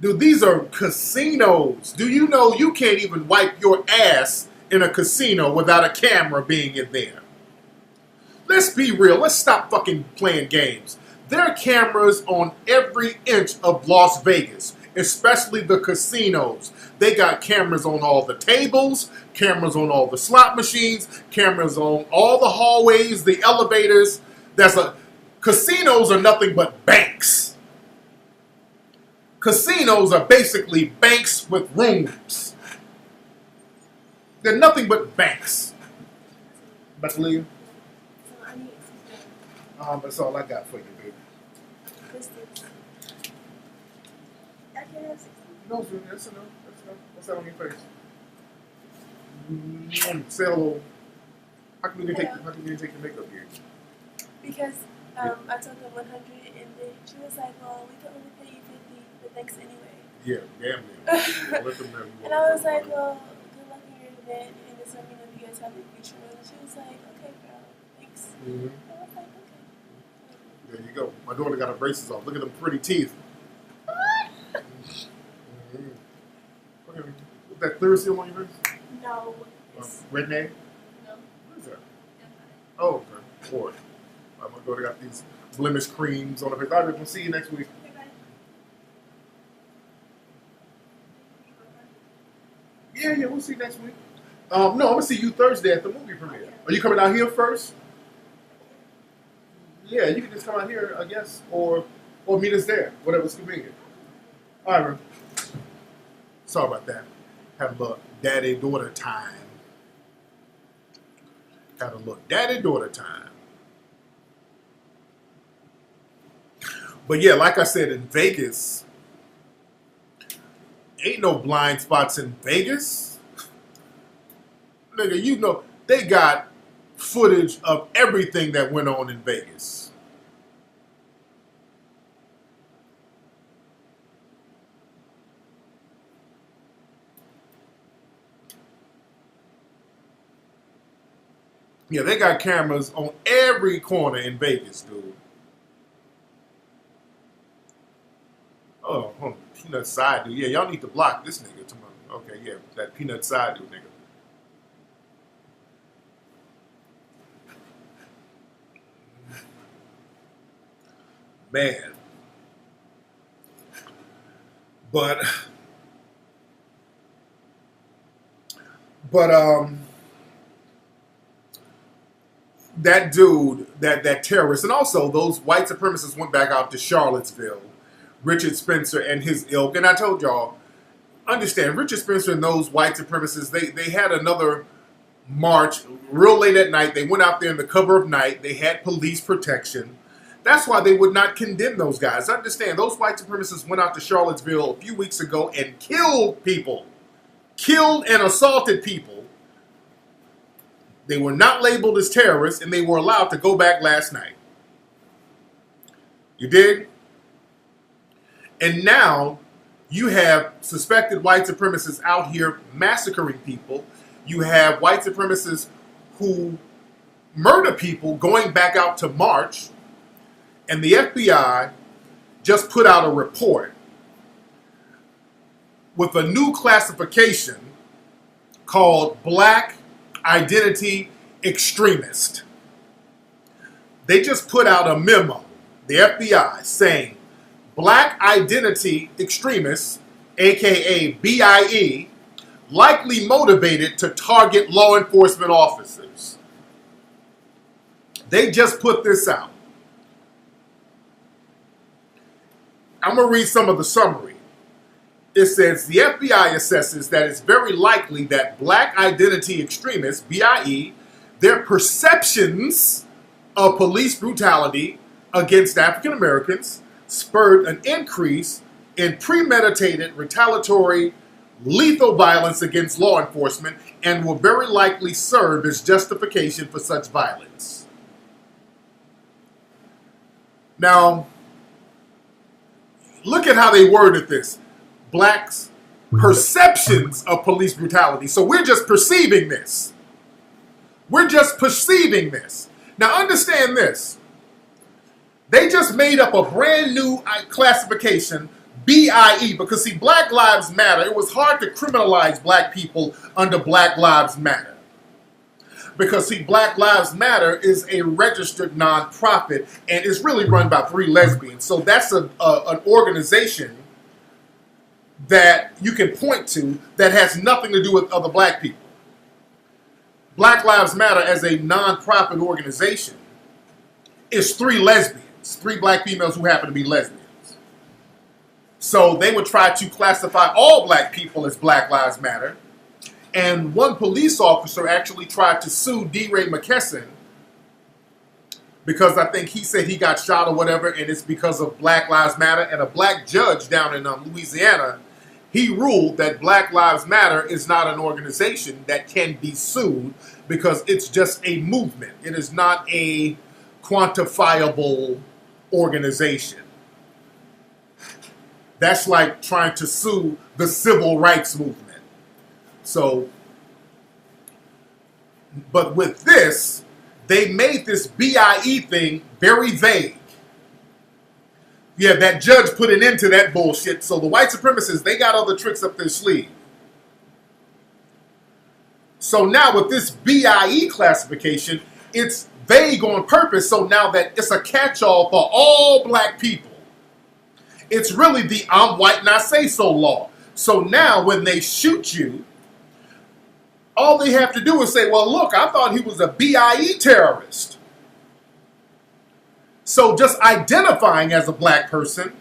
Dude, these are casinos. Do you know you can't even wipe your ass in a casino without a camera being in there? Let's be real. Let's stop fucking playing games. There are cameras on every inch of Las Vegas, especially the casinos. They got cameras on all the tables, cameras on all the slot machines, cameras on all the hallways, the elevators. Casinos are nothing but banks. Casinos are basically banks with rooms. They're nothing but banks. About to leave? So I need some That's all I got for you, baby. biscuits. I can have 16. No, that's enough. That's enough. What's that on your face? Say hello. How come you didn't take the makeup here? Because I told her 100 and then she was like, well, we can only pay you 50, but thanks anyway. Yeah, damn near. Yeah, let them know you And I was like, well, good luck in your event and just let me know if you guys have any future ones. And she was like, okay, girl, thanks. Mhm. I was like, okay. There you go. My daughter got her braces off. Look at them pretty teeth. Mhm. Look at them. Is that clear seal on your face? No, it's, Red name? no. What is that? Oh, okay. Boy. My daughter got these blemish creams on her face. All right, we'll see you next week. Okay, bye. Yeah, we'll see you next week. No, I'm gonna see you Thursday at the movie premiere. Are you coming out here first? Yeah, you can just come out here, I guess, or meet us there, whatever's convenient. All right, man. Sorry about that. Have a little daddy-daughter time. Had a little daddy-daughter time. But yeah, like I said, in Vegas, ain't no blind spots in Vegas. Nigga, you know, they got footage of everything that went on in Vegas. Yeah, they got cameras on every corner in Vegas, dude. Oh, peanut side dude. Yeah, y'all need to block this nigga tomorrow. Okay, yeah, that peanut side dude nigga. Man. But that dude, that terrorist, and also those white supremacists went back out to Charlottesville, Richard Spencer and his ilk. And I told y'all, understand, Richard Spencer and those white supremacists, they had another march real late at night. They went out there in the cover of night. They had police protection. That's why they would not condemn those guys. Understand, those white supremacists went out to Charlottesville a few weeks ago and killed people. Killed and assaulted people. They were not labeled as terrorists, and they were allowed to go back last night. You dig? And now you have suspected white supremacists out here massacring people. You have white supremacists who murder people going back out to march. And the FBI just put out a report with a new classification called Black Identity Extremist. They just put out a memo, the FBI, saying Black Identity Extremists, aka BIE, likely motivated to target law enforcement officers. They just put this out. I'm going to read some of the summary. It says, the FBI assesses that it's very likely that black identity extremists, BIE, their perceptions of police brutality against African Americans spurred an increase in premeditated, retaliatory, lethal violence against law enforcement and will very likely serve as justification for such violence. Now, look at how they worded this. Blacks' perceptions of police brutality. So we're just perceiving this. We're just perceiving this. Now understand this. They just made up a brand new classification, BIE, because see, Black Lives Matter, it was hard to criminalize black people under Black Lives Matter. Because see, Black Lives Matter is a registered nonprofit and it's really run by 3 lesbians. So that's an organization that you can point to that has nothing to do with other black people. Black Lives Matter as a nonprofit organization is 3 lesbians, 3 black females who happen to be lesbians. So they would try to classify all black people as Black Lives Matter. And one police officer actually tried to sue DeRay McKesson because I think he said he got shot or whatever, and it's because of Black Lives Matter. And a black judge down in Louisiana, he ruled that Black Lives Matter is not an organization that can be sued because it's just a movement. It is not a quantifiable organization. That's like trying to sue the civil rights movement. So, but with this, they made this BIE thing very vague. Yeah, that judge put an end to that bullshit. So the white supremacists, they got other tricks up their sleeve. So now with this BIE classification, it's vague on purpose. So now that it's a catch-all for all black people. It's really the I'm white and I say so law. So now when they shoot you, all they have to do is say, well, look, I thought he was a BIE terrorist. So just identifying as a black person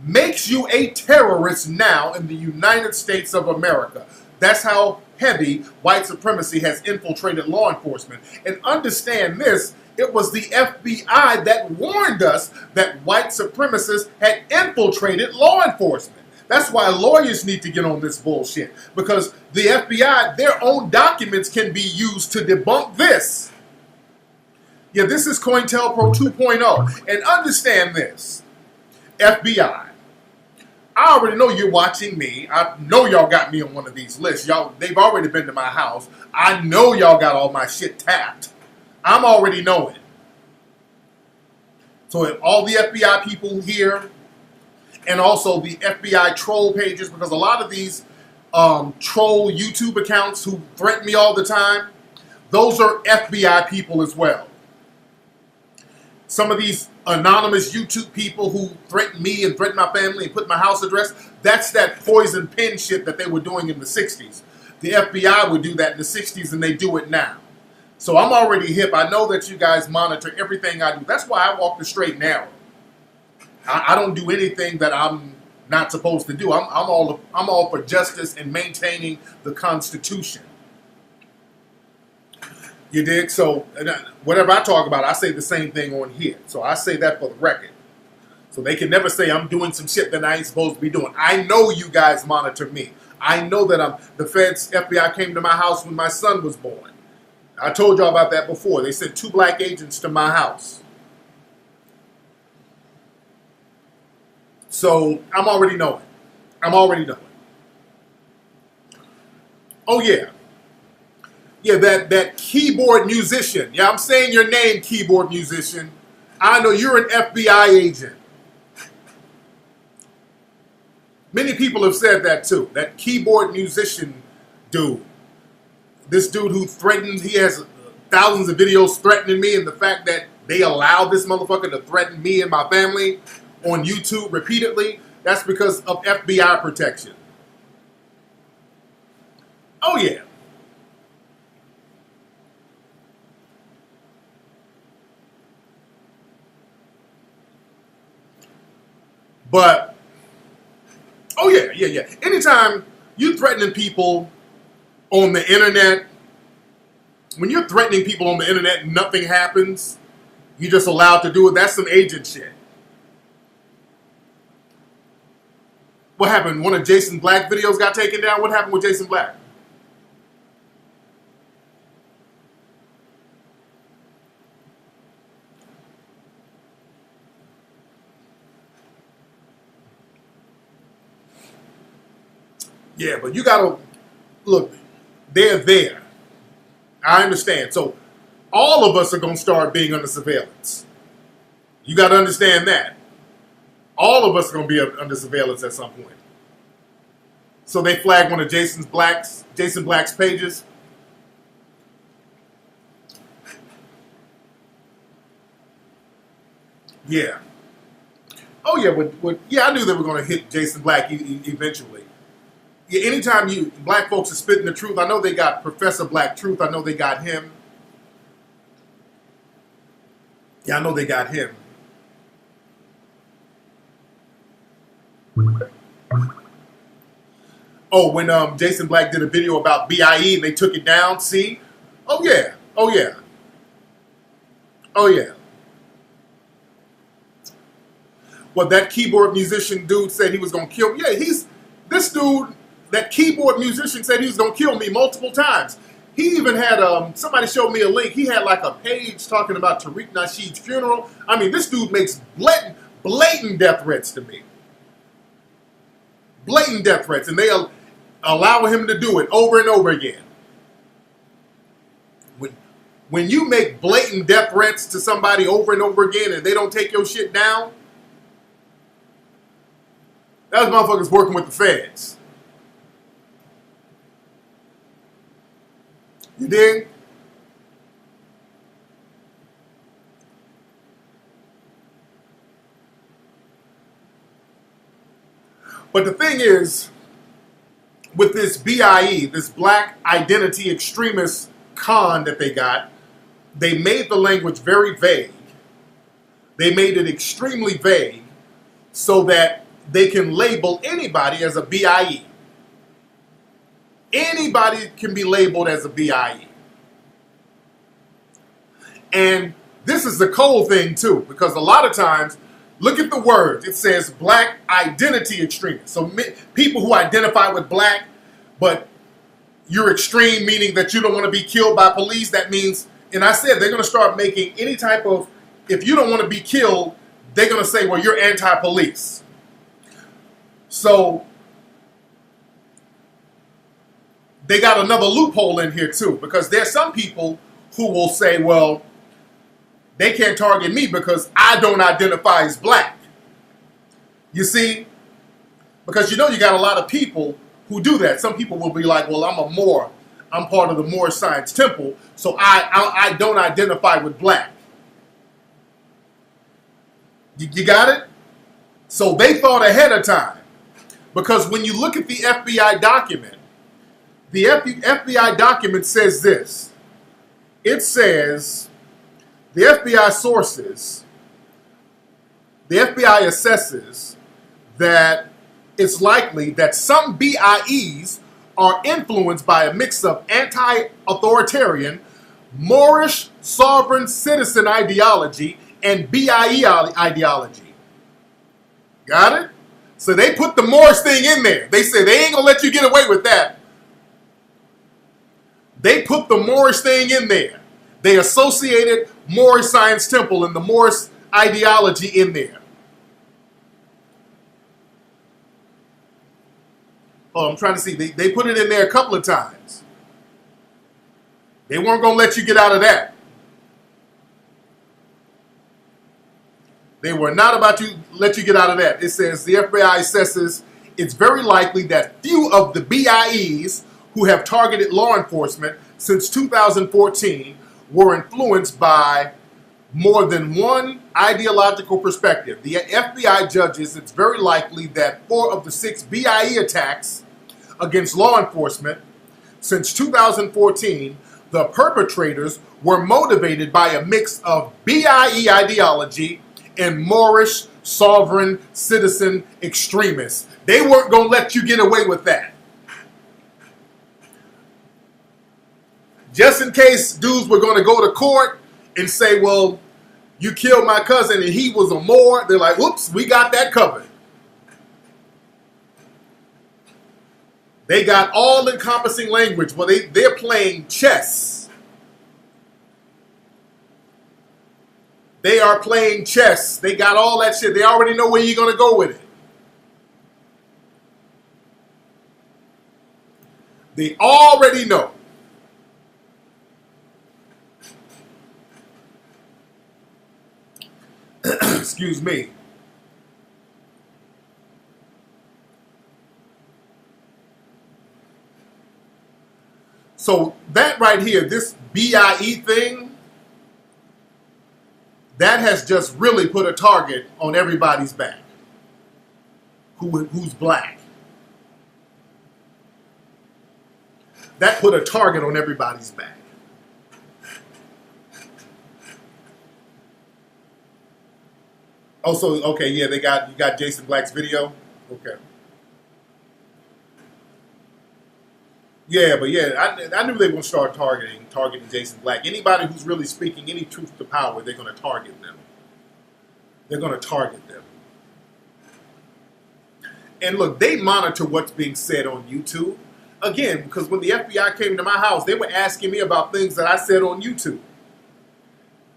makes you a terrorist now in the United States of America. That's how heavy white supremacy has infiltrated law enforcement. And understand this, it was the FBI that warned us that white supremacists had infiltrated law enforcement. That's why lawyers need to get on this bullshit. Because the FBI, their own documents can be used to debunk this. Yeah, this is COINTELPRO 2.0. And understand this, FBI, I already know you're watching me. I know y'all got me on one of these lists. They've already been to my house. I know y'all got all my shit tapped. I'm already knowing. So if all the FBI people here, and also the FBI troll pages, because a lot of these troll YouTube accounts who threaten me all the time, those are FBI people as well. Some of these anonymous YouTube people who threaten me and threaten my family and put my house address, that's that poison pen shit that they were doing in the 60s. The FBI would do that in the 60s and they do it now. So I'm already hip. I know that you guys monitor everything I do. That's why I walk the straight and narrow. I don't do anything that I'm not supposed to do. I'm all for justice and maintaining the Constitution. You dig? So whatever I talk about, I say the same thing on here. So I say that for the record. So they can never say I'm doing some shit that I ain't supposed to be doing. I know you guys monitor me. I know that the feds, FBI came to my house when my son was born. I told y'all about that before. They sent 2 black agents to my house. So I'm already knowing. I'm already knowing. Oh yeah. Yeah, that keyboard musician. Yeah, I'm saying your name, keyboard musician. I know you're an FBI agent. Many people have said that too. That keyboard musician dude. This dude who threatens, he has thousands of videos threatening me, and the fact that they allowed this motherfucker to threaten me and my family on YouTube repeatedly, that's because of FBI protection. Oh yeah. But, oh yeah. Anytime you're threatening people on the internet, when you're threatening people on the internet and nothing happens, you're just allowed to do it, that's some agent shit. What happened? One of Jason Black videos got taken down? What happened with Jason Black? Yeah, but you gotta, look, they're there. I understand. So all of us are gonna start being under surveillance. You gotta understand that. All of us are gonna be under surveillance at some point. So they flagged one of Jason Black's pages. Yeah. Oh yeah, but yeah, I knew they were gonna hit Jason Black eventually. Yeah, anytime black folks are spitting the truth, I know they got Professor Black Truth. I know they got him. Yeah, I know they got him. Oh, when Jason Black did a video about BIE and they took it down, see? Oh yeah. Well, that keyboard musician dude said he was gonna kill me. Yeah, this dude, that keyboard musician said he was gonna kill me multiple times. He even had somebody showed me a link. He had like a page talking about Tariq Nasheed's funeral. I mean, this dude makes blatant death threats to me. Blatant death threats, and they allow him to do it over and over again. When you make blatant death threats to somebody over and over again and they don't take your shit down, those motherfuckers working with the feds. You dig? But the thing is, with this BIE, this Black Identity Extremist con that they got, they made the language very vague. They made it extremely vague so that they can label anybody as a BIE. Anybody can be labeled as a BIE. And this is the cold thing too, because a lot of times, look at the words. It says Black Identity Extremist. So people who identify with black, but you're extreme, meaning that you don't want to be killed by police. That means, and I said they're going to start making any type of, if you don't want to be killed, they're going to say, well, you're anti-police. So they got another loophole in here too, because there's some people who will say, well, they can't target me because I don't identify as black. You see? Because you know you got a lot of people who do that. Some people will be like, well, I'm part of the Moorish Science Temple, so I don't identify with black. You got it? So they thought ahead of time. Because when you look at the FBI document, the FBI document says this. It says, the FBI sources, the FBI assesses that it's likely that some BIEs are influenced by a mix of anti-authoritarian, Moorish sovereign citizen ideology and BIE ideology. Got it? So they put the Moorish thing in there. They said they ain't gonna let you get away with that. They put the Moorish thing in there. They associated Moorish Science Temple and the Moorish ideology in there. Oh, I'm trying to see. They put it in there a couple of times. They weren't going to let you get out of that. They were not about to let you get out of that. It says the FBI assesses it's very likely that few of the BIEs who have targeted law enforcement since 2014 were influenced by more than one ideological perspective. The FBI judges it's very likely that 4 of the 6 BIE attacks against law enforcement since 2014, the perpetrators were motivated by a mix of BIE ideology and Moorish sovereign citizen extremists. They weren't going to let you get away with that. Just in case dudes were going to go to court and say, well, you killed my cousin and he was a Moor, they're like, whoops, we got that covered. They got all-encompassing language. Well, they're playing chess. They are playing chess. They got all that shit. They already know where you're going to go with it. They already know. Excuse me. So that right here, this BIE thing, that has just really put a target on everybody's back who's black. That put a target on everybody's back. Also, okay, yeah, you got Jason Black's video. Okay. Yeah, but yeah, I knew they were going to start targeting Jason Black. Anybody who's really speaking any truth to power, they're going to target them. They're going to target them. And look, they monitor what's being said on YouTube. Again, because when the FBI came to my house, they were asking me about things that I said on YouTube.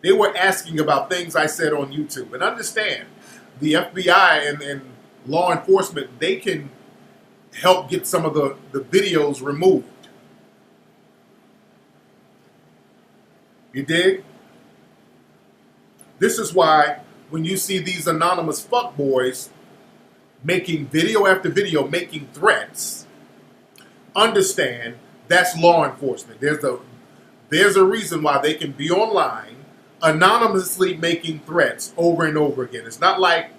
They were asking about things I said on YouTube. And understand, the FBI and law enforcement, they can help get some of the videos removed. You dig? This is why when you see these anonymous fuckboys making video after video, making threats, understand that's law enforcement. There's a reason why they can be online anonymously making threats over and over again. It's not like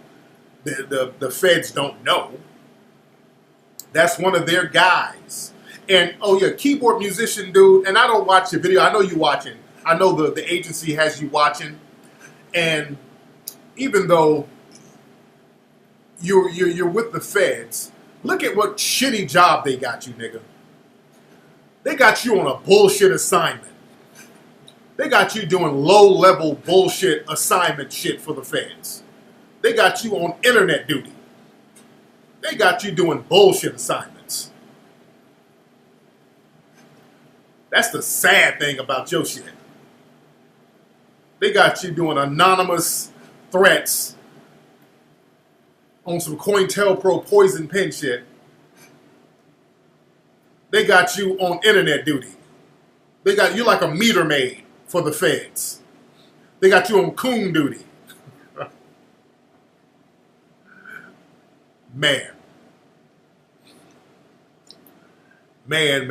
the feds don't know. That's one of their guys. And, oh yeah, keyboard musician dude, and I don't watch your video. I know you watching. I know the agency has you watching. And even though you're with the feds, look at what shitty job they got you, nigga. They got you on a bullshit assignment. They got you doing low-level bullshit assignment shit for the feds. They got you on internet duty. They got you doing bullshit assignments. That's the sad thing about your shit. They got you doing anonymous threats on some COINTELPRO poison pen shit. They got you on internet duty. They got you like a meter maid for the feds. They got you on coon duty. Man. Man.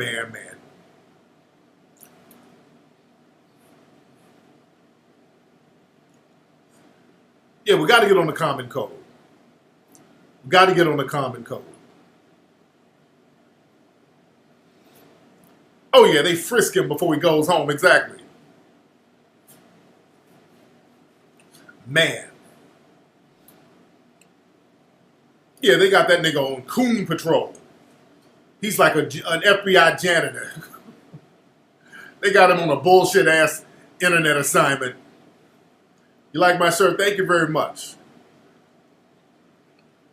Yeah, we got to get on the common code. We got to get on the common code. Oh yeah, they frisk him before he goes home. Exactly. Man. Yeah, they got that nigga on coon patrol. He's like an FBI janitor. They got him on a bullshit ass internet assignment. You like my shirt? Thank you very much.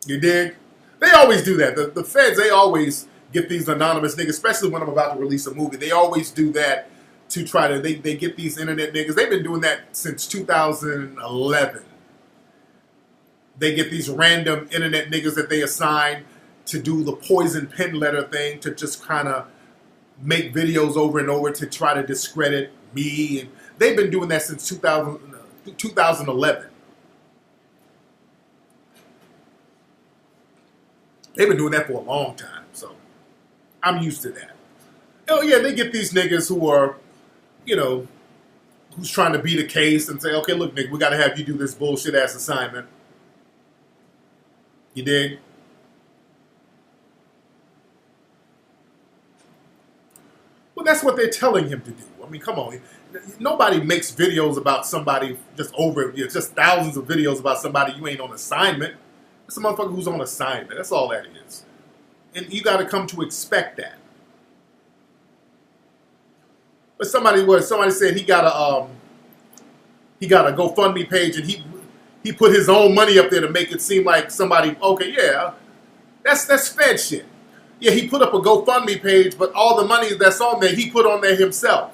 You dig? They always do that. The feds, they always get these anonymous niggas, especially when I'm about to release a movie. They always do that to try to, they get these internet niggas. They've been doing that since 2011. They get these random internet niggas that they assign to do the poison pen letter thing, to just kind of make videos over and over to try to discredit me. And they've been doing that since 2011. They've been doing that for a long time, so I'm used to that. Oh yeah, they get these niggas who are, you know, who's trying to beat a case and say, okay, look, nigga, we got to have you do this bullshit ass assignment. You dig? Well, that's what they're telling him to do. I mean, come on. nobody makes videos about somebody just thousands of videos about somebody you ain't on assignment. It's a motherfucker who's on assignment. That's all that is. And you got to come to expect that. But somebody said he got a GoFundMe page, and he put his own money up there to make it seem like somebody, okay, yeah, that's Fed shit. Yeah, he put up a GoFundMe page, but all the money that's on there, he put on there himself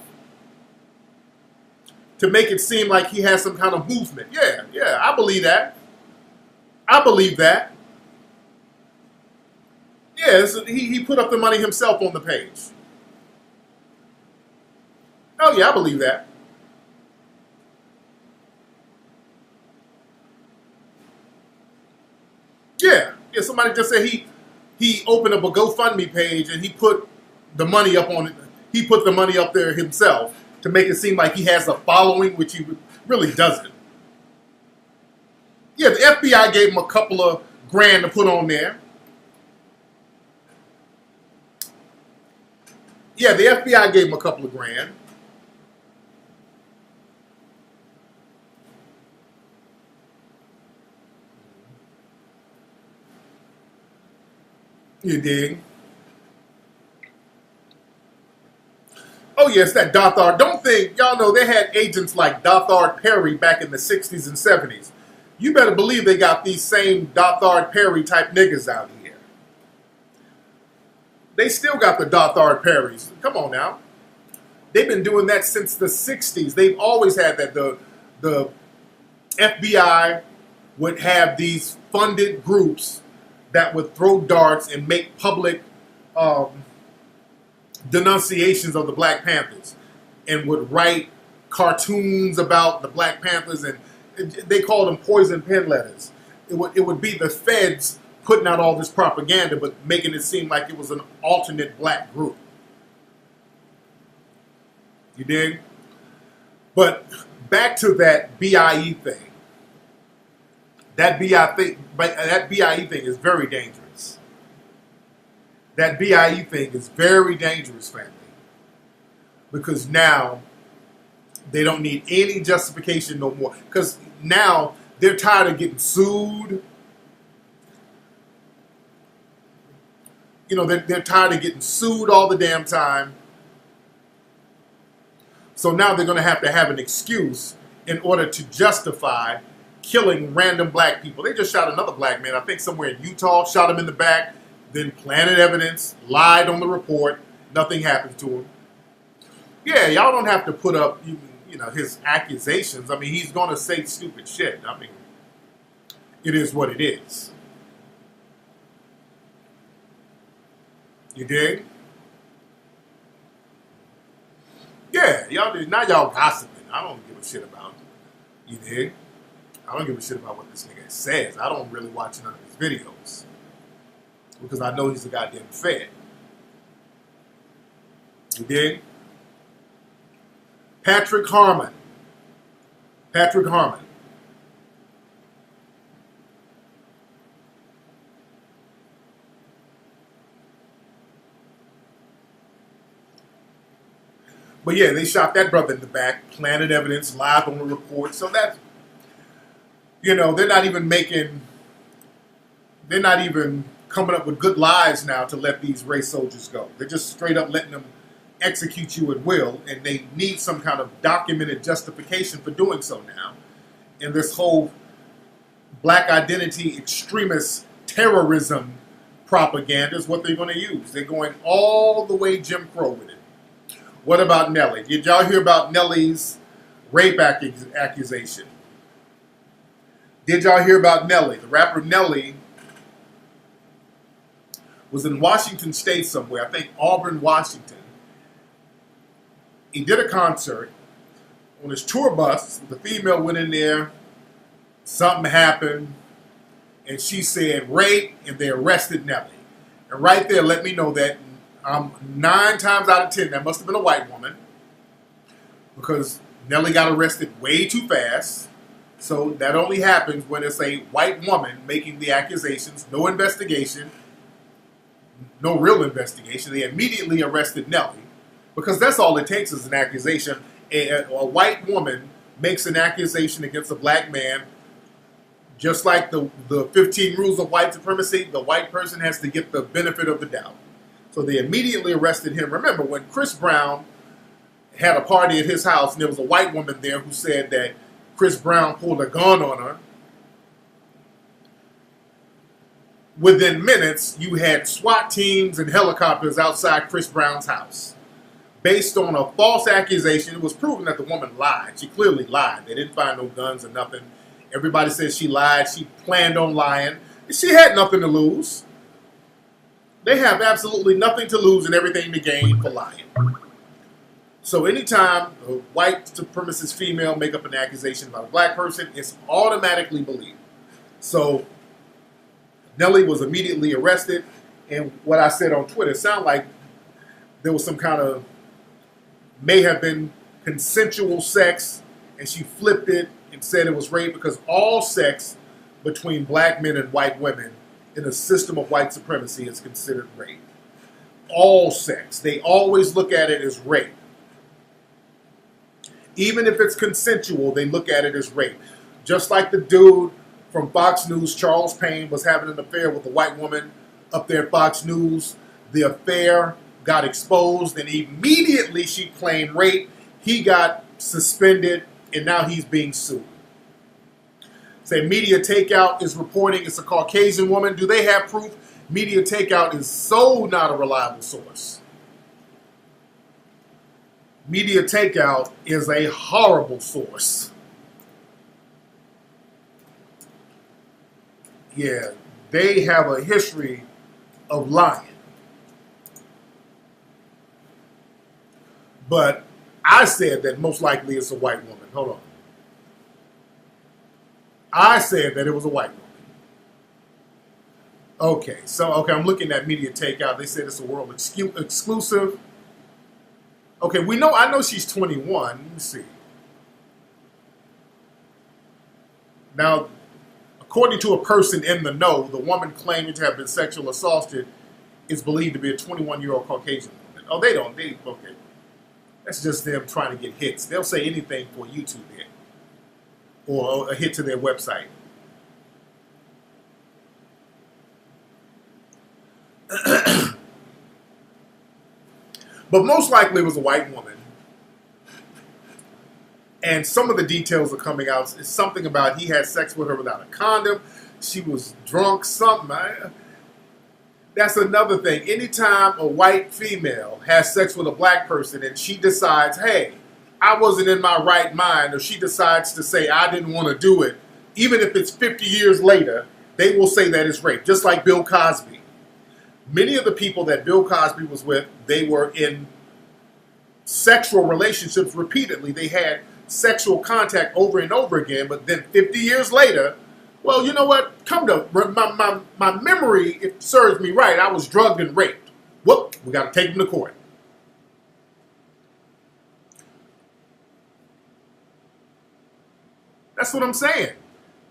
to make it seem like he has some kind of movement. Yeah, I believe that. I believe that. Yeah, he put up the money himself on the page. Oh yeah, I believe that. Yeah, somebody just said he opened up a GoFundMe page and he put the money up on it. He put the money up there himself to make it seem like he has a following, which he really doesn't. Yeah, the FBI gave him a couple of grand to put on there. Yeah, the FBI gave him a couple of grand. You dig? Oh yes, that Dothard. Don't think, y'all know they had agents like Dothard Perry back in the 60s and 70s. You better believe they got these same Dothard Perry type niggas out here. They still got the Dothard Perrys. Come on now. They've been doing that since the 60s. They've always had that. The FBI would have these funded groups that would throw darts and make public denunciations of the Black Panthers and would write cartoons about the Black Panthers, and they called them poison pen letters. It would be the feds putting out all this propaganda but making it seem like it was an alternate black group. You dig? But back to that BIE thing. That BIE thing is very dangerous. That BIE thing is very dangerous, family. Because now they don't need any justification no more. Because now they're tired of getting sued. You know, they're tired of getting sued all the damn time. So now they're going to have an excuse in order to justify killing random black people. They just shot another black man, I think somewhere in Utah, shot him in the back, then planted evidence, lied on the report, nothing happened to him. Yeah, y'all don't have to put up, you know, his accusations. I mean, he's going to say stupid shit. I mean, it is what it is. You dig? Yeah, now y'all gossiping. I don't give a shit about it. You dig? I don't give a shit about what this nigga says. I don't really watch none of his videos. Because I know he's a goddamn fed. You dig? Patrick Harmon. But yeah, they shot that brother in the back, planted evidence, lied on the report. So that's, you know, they're not even coming up with good lies now to let these race soldiers go. They're just straight up letting them execute you at will, and they need some kind of documented justification for doing so now. And this whole black identity extremist terrorism propaganda is what they're going to use. They're going all the way Jim Crow with it. What about Nelly? Did y'all hear about Nelly's rape accusation? Did y'all hear about Nelly? The rapper Nelly was in Washington State somewhere, I think Auburn, Washington. He did a concert. On his tour bus, the female went in there, something happened, and she said rape, and they arrested Nelly. And right there let me know that 9 times out of 10, that must have been a white woman, because Nelly got arrested way too fast. So that only happens when it's a white woman making the accusations, no investigation, no real investigation. They immediately arrested Nelly, because that's all it takes is an accusation, a white woman makes an accusation against a black man, just like the 15 rules of white supremacy, the white person has to get the benefit of the doubt. So they immediately arrested him. Remember, when Chris Brown had a party at his house and there was a white woman there who said that Chris Brown pulled a gun on her, within minutes, you had SWAT teams and helicopters outside Chris Brown's house. Based on a false accusation, it was proven that the woman lied. She clearly lied. They didn't find no guns or nothing. Everybody says she lied. She planned on lying. She had nothing to lose. They have absolutely nothing to lose and everything to gain for lying. So anytime a white supremacist female make up an accusation about a black person, it's automatically believed. So Nelly was immediately arrested, and what I said on Twitter sounded like there was some kind of, may have been consensual sex, and she flipped it and said it was rape, because all sex between black men and white women in a system of white supremacy is considered rape. All sex. They always look at it as rape. Even if it's consensual, they look at it as rape. Just like the dude from Fox News, Charles Payne, was having an affair with a white woman up there at Fox News. The affair got exposed, and immediately she claimed rape. He got suspended, and now he's being sued. Say Media Takeout is reporting it's a Caucasian woman. Do they have proof? Media Takeout is so not a reliable source. Media Takeout is a horrible source. Yeah, they have a history of lying. But I said that most likely it's a white woman. Hold on. I said that it was a white woman. Okay, I'm looking at Media Takeout. They said it's a world exclusive. Okay, I know she's 21. Let me see. Now, according to a person in the know, the woman claiming to have been sexually assaulted is believed to be a 21-year-old Caucasian woman. Oh, okay. That's just them trying to get hits. They'll say anything for a YouTube hit or a hit to their website. But most likely it was a white woman. And some of the details are coming out. It's something about he had sex with her without a condom. She was drunk, something. That's another thing. Anytime a white female has sex with a black person and she decides, hey, I wasn't in my right mind, or she decides to say, I didn't want to do it, even if it's 50 years later, they will say that it's rape. Just like Bill Cosby. Many of the people that Bill Cosby was with, they were in sexual relationships repeatedly. They had sexual contact over and over again, but then 50 years later, well, you know what? My memory, it serves me right. I was drugged and raped. Whoop, we got to take him to court. That's what I'm saying.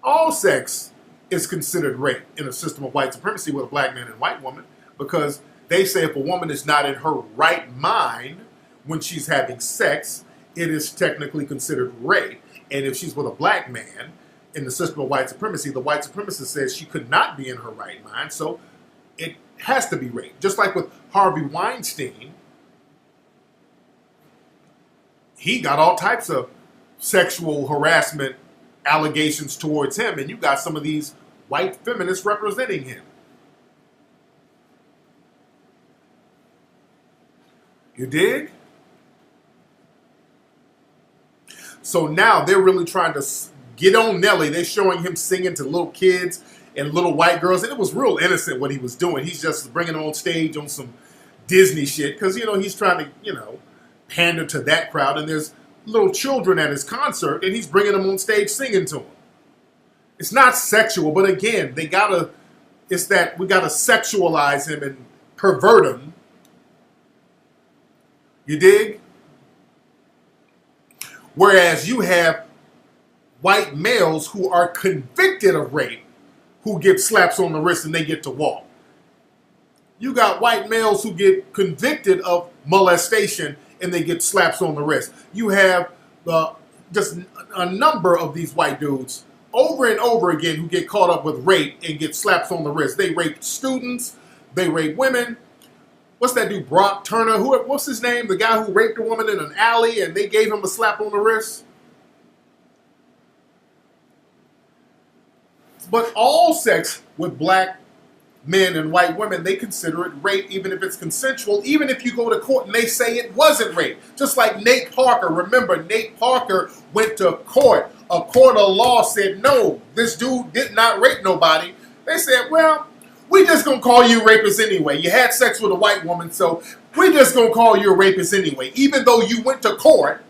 All sex is considered rape in a system of white supremacy with a black man and white woman, because they say if a woman is not in her right mind when she's having sex, it is technically considered rape. And if she's with a black man in the system of white supremacy, the white supremacist says she could not be in her right mind, so it has to be rape. Just like with Harvey Weinstein, he got all types of sexual harassment allegations towards him, and you got some of these white feminists representing him. You dig? So now they're really trying to get on Nelly. They're showing him singing to little kids and little white girls, and it was real innocent what he was doing. He's just bringing them on stage on some Disney shit because, he's trying to, pander to that crowd, and there's little children at his concert, and he's bringing them on stage singing to them. It's not sexual, but again, we gotta sexualize him and pervert him. You dig? Whereas you have white males who are convicted of rape who get slaps on the wrist and they get to walk. You got white males who get convicted of molestation and they get slaps on the wrist. You have just a number of these white dudes over and over again who get caught up with rape and get slaps on the wrist. They rape students. They rape women. What's that dude, Brock Turner? What's his name? The guy who raped a woman in an alley and they gave him a slap on the wrist. But all sex with black men and white women, they consider it rape even if it's consensual, even if you go to court and they say it wasn't rape. Just like Nate Parker. Remember, Nate Parker went to court. A court of law said, no, this dude did not rape nobody. They said, well, we just going to call you a rapist anyway. You had sex with a white woman, so we just going to call you a rapist anyway. Even though you went to court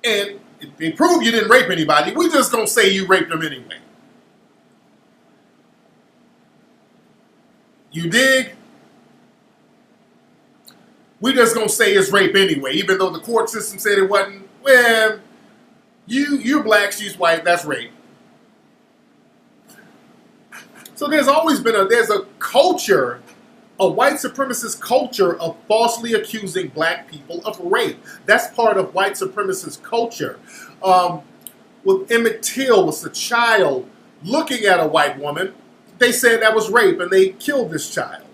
and they proved you didn't rape anybody, we just going to say you raped them anyway. You dig? We just gonna say it's rape anyway, even though the court system said it wasn't. Well, you're black, she's white, that's rape. So there's always been there's a culture, a white supremacist culture of falsely accusing black people of rape. That's part of white supremacist culture. With Emmett Till was a child looking at a white woman. They said that was rape and they killed this child.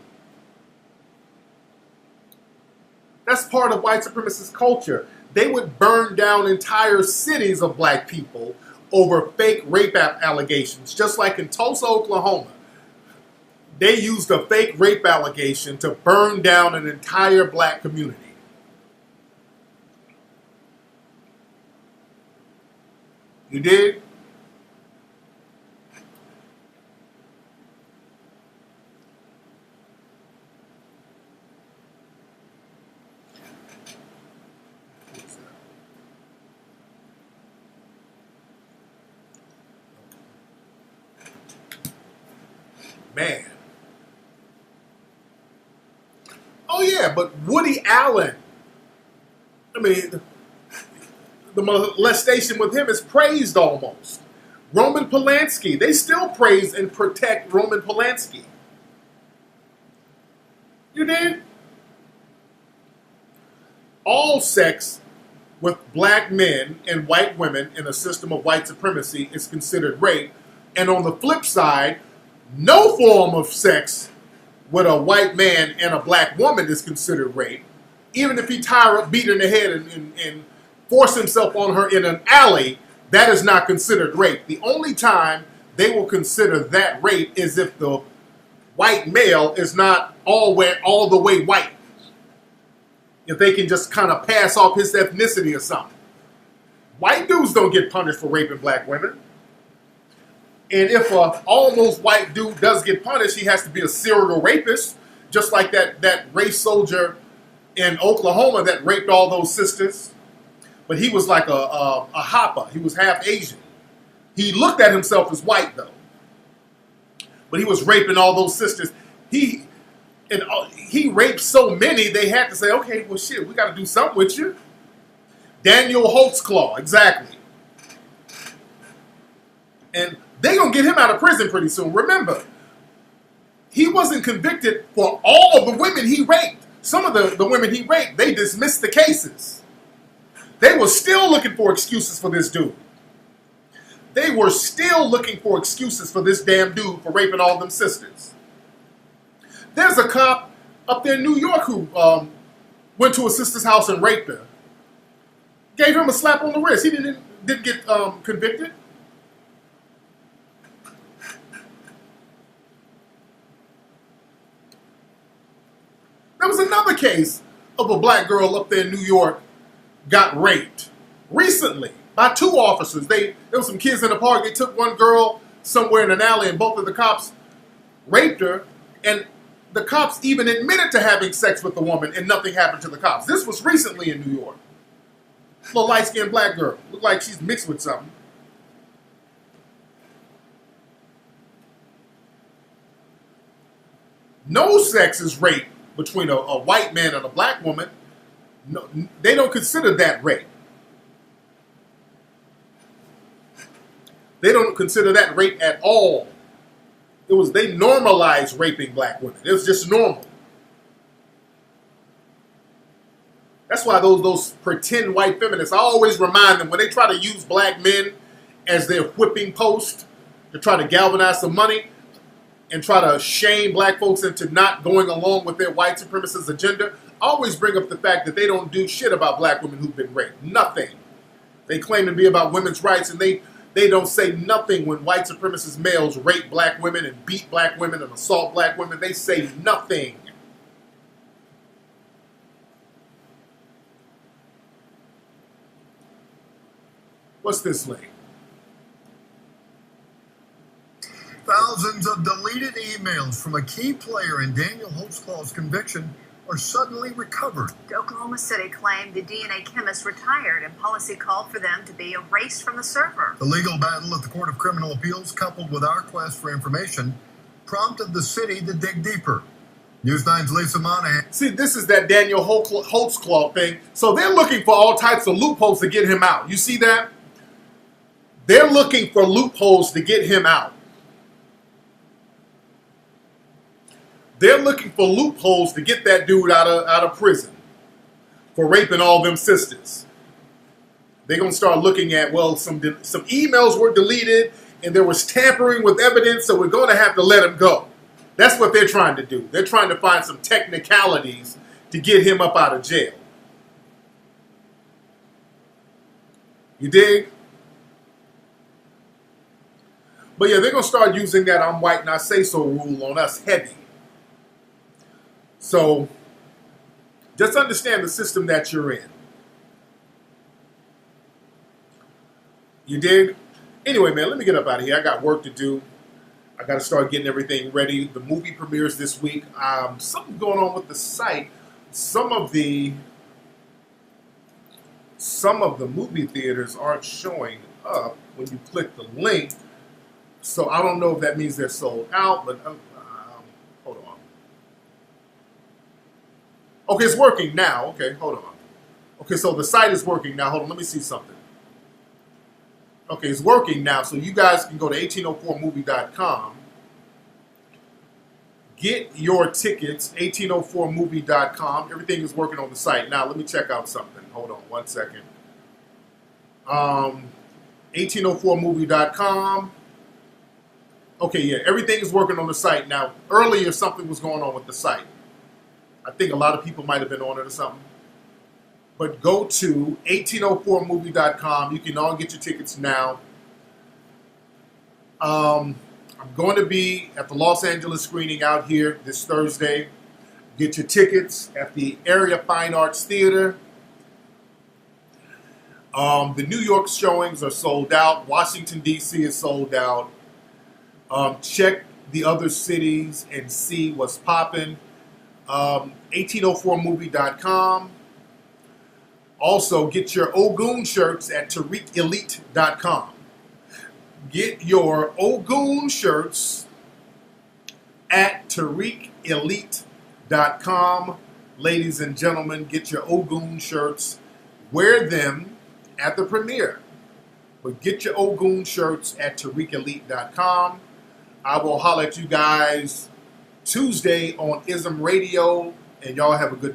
That's part of white supremacist culture. They would burn down entire cities of black people over fake rape allegations. Just like in Tulsa, Oklahoma. They used a fake rape allegation to burn down an entire black community. You did? Man. Oh yeah, but Woody Allen. I mean, the molestation with him is praised almost. Roman Polanski. They still praise and protect Roman Polanski. You did? All sex with black men and white women in a system of white supremacy is considered rape. And on the flip side, no form of sex with a white man and a black woman is considered rape. Even if he tie her, beat her in the head and force himself on her in an alley, that is not considered rape. The only time they will consider that rape is if the white male is not all the way white. If they can just kind of pass off his ethnicity or something. White dudes don't get punished for raping black women. And if an almost white dude does get punished, he has to be a serial rapist, just like that race soldier in Oklahoma that raped all those sisters. But he was like a hopper. He was half Asian. He looked at himself as white, though. But he was raping all those sisters. He raped so many, they had to say, okay, well, shit, we got to do something with you. Daniel Holtzclaw, exactly. And they're going to get him out of prison pretty soon. Remember, he wasn't convicted for all of the women he raped. Some of the women he raped, they dismissed the cases. They were still looking for excuses for this dude. They were still looking for excuses for this damn dude for raping all them sisters. There's a cop up there in New York who went to a sister's house and raped her. Gave him a slap on the wrist. He didn't get convicted. There was another case of a black girl up there in New York got raped recently by two officers. There were some kids in the park. They took one girl somewhere in an alley and both of the cops raped her. And the cops even admitted to having sex with the woman and nothing happened to the cops. This was recently in New York. Little light-skinned black girl. Looked like she's mixed with something. No sex is rape between a white man and a black woman. No, they don't consider that rape. They don't consider that rape at all. They normalized raping black women. It was just normal. That's why those pretend white feminists, I always remind them when they try to use black men as their whipping post to try to galvanize some money and try to shame black folks into not going along with their white supremacist agenda, I always bring up the fact that they don't do shit about black women who've been raped. Nothing. They claim to be about women's rights, and they don't say nothing when white supremacist males rape black women and beat black women and assault black women. They say nothing. What's this link? Thousands of deleted emails from a key player in Daniel Holtzclaw's conviction are suddenly recovered. Oklahoma City claimed the DNA chemist retired, and policy called for them to be erased from the server. The legal battle at the Court of Criminal Appeals, coupled with our quest for information, prompted the city to dig deeper. News 9's Lisa Monahan. See, this is that Daniel Holtzclaw thing. So they're looking for all types of loopholes to get him out. You see that? They're looking for loopholes to get him out. They're looking for loopholes to get that dude out of prison for raping all them sisters. They're going to start looking at, well, some emails were deleted and there was tampering with evidence, so we're going to have to let him go. That's what they're trying to do. They're trying to find some technicalities to get him up out of jail. You dig? But yeah, they're going to start using that I'm white and I say so rule on us heavy. So just understand the system that you're in. You dig? Anyway, man, let me get up out of here. I got work to do. I got to start getting everything ready. The movie premieres this week. Something going on with the site. Some of the movie theaters aren't showing up when you click the link. So I don't know if that means they're sold out, but hold on. Okay, it's working now. Okay, hold on. Okay, so the site is working now. Hold on, let me see something. Okay, it's working now, so you guys can go to 1804movie.com. Get your tickets, 1804movie.com. Everything is working on the site. Now, let me check out something. Hold on one second. 1804movie.com. Okay, yeah, everything is working on the site. Now, earlier something was going on with the site. I think a lot of people might have been on it or something. But go to 1804movie.com. You can all get your tickets now. I'm going to be at the Los Angeles screening out here this Thursday. Get your tickets at the Area Fine Arts Theater. The New York showings are sold out. Washington, D.C. is sold out. Check the other cities and see what's popping. 1804movie.com. Also, get your Ogun shirts at TariqElite.com. Get your Ogun shirts at TariqElite.com. Ladies and gentlemen, get your Ogun shirts. Wear them at the premiere. But get your Ogun shirts at TariqElite.com. I will holler at you guys Tuesday on ISM Radio, and y'all have a good night.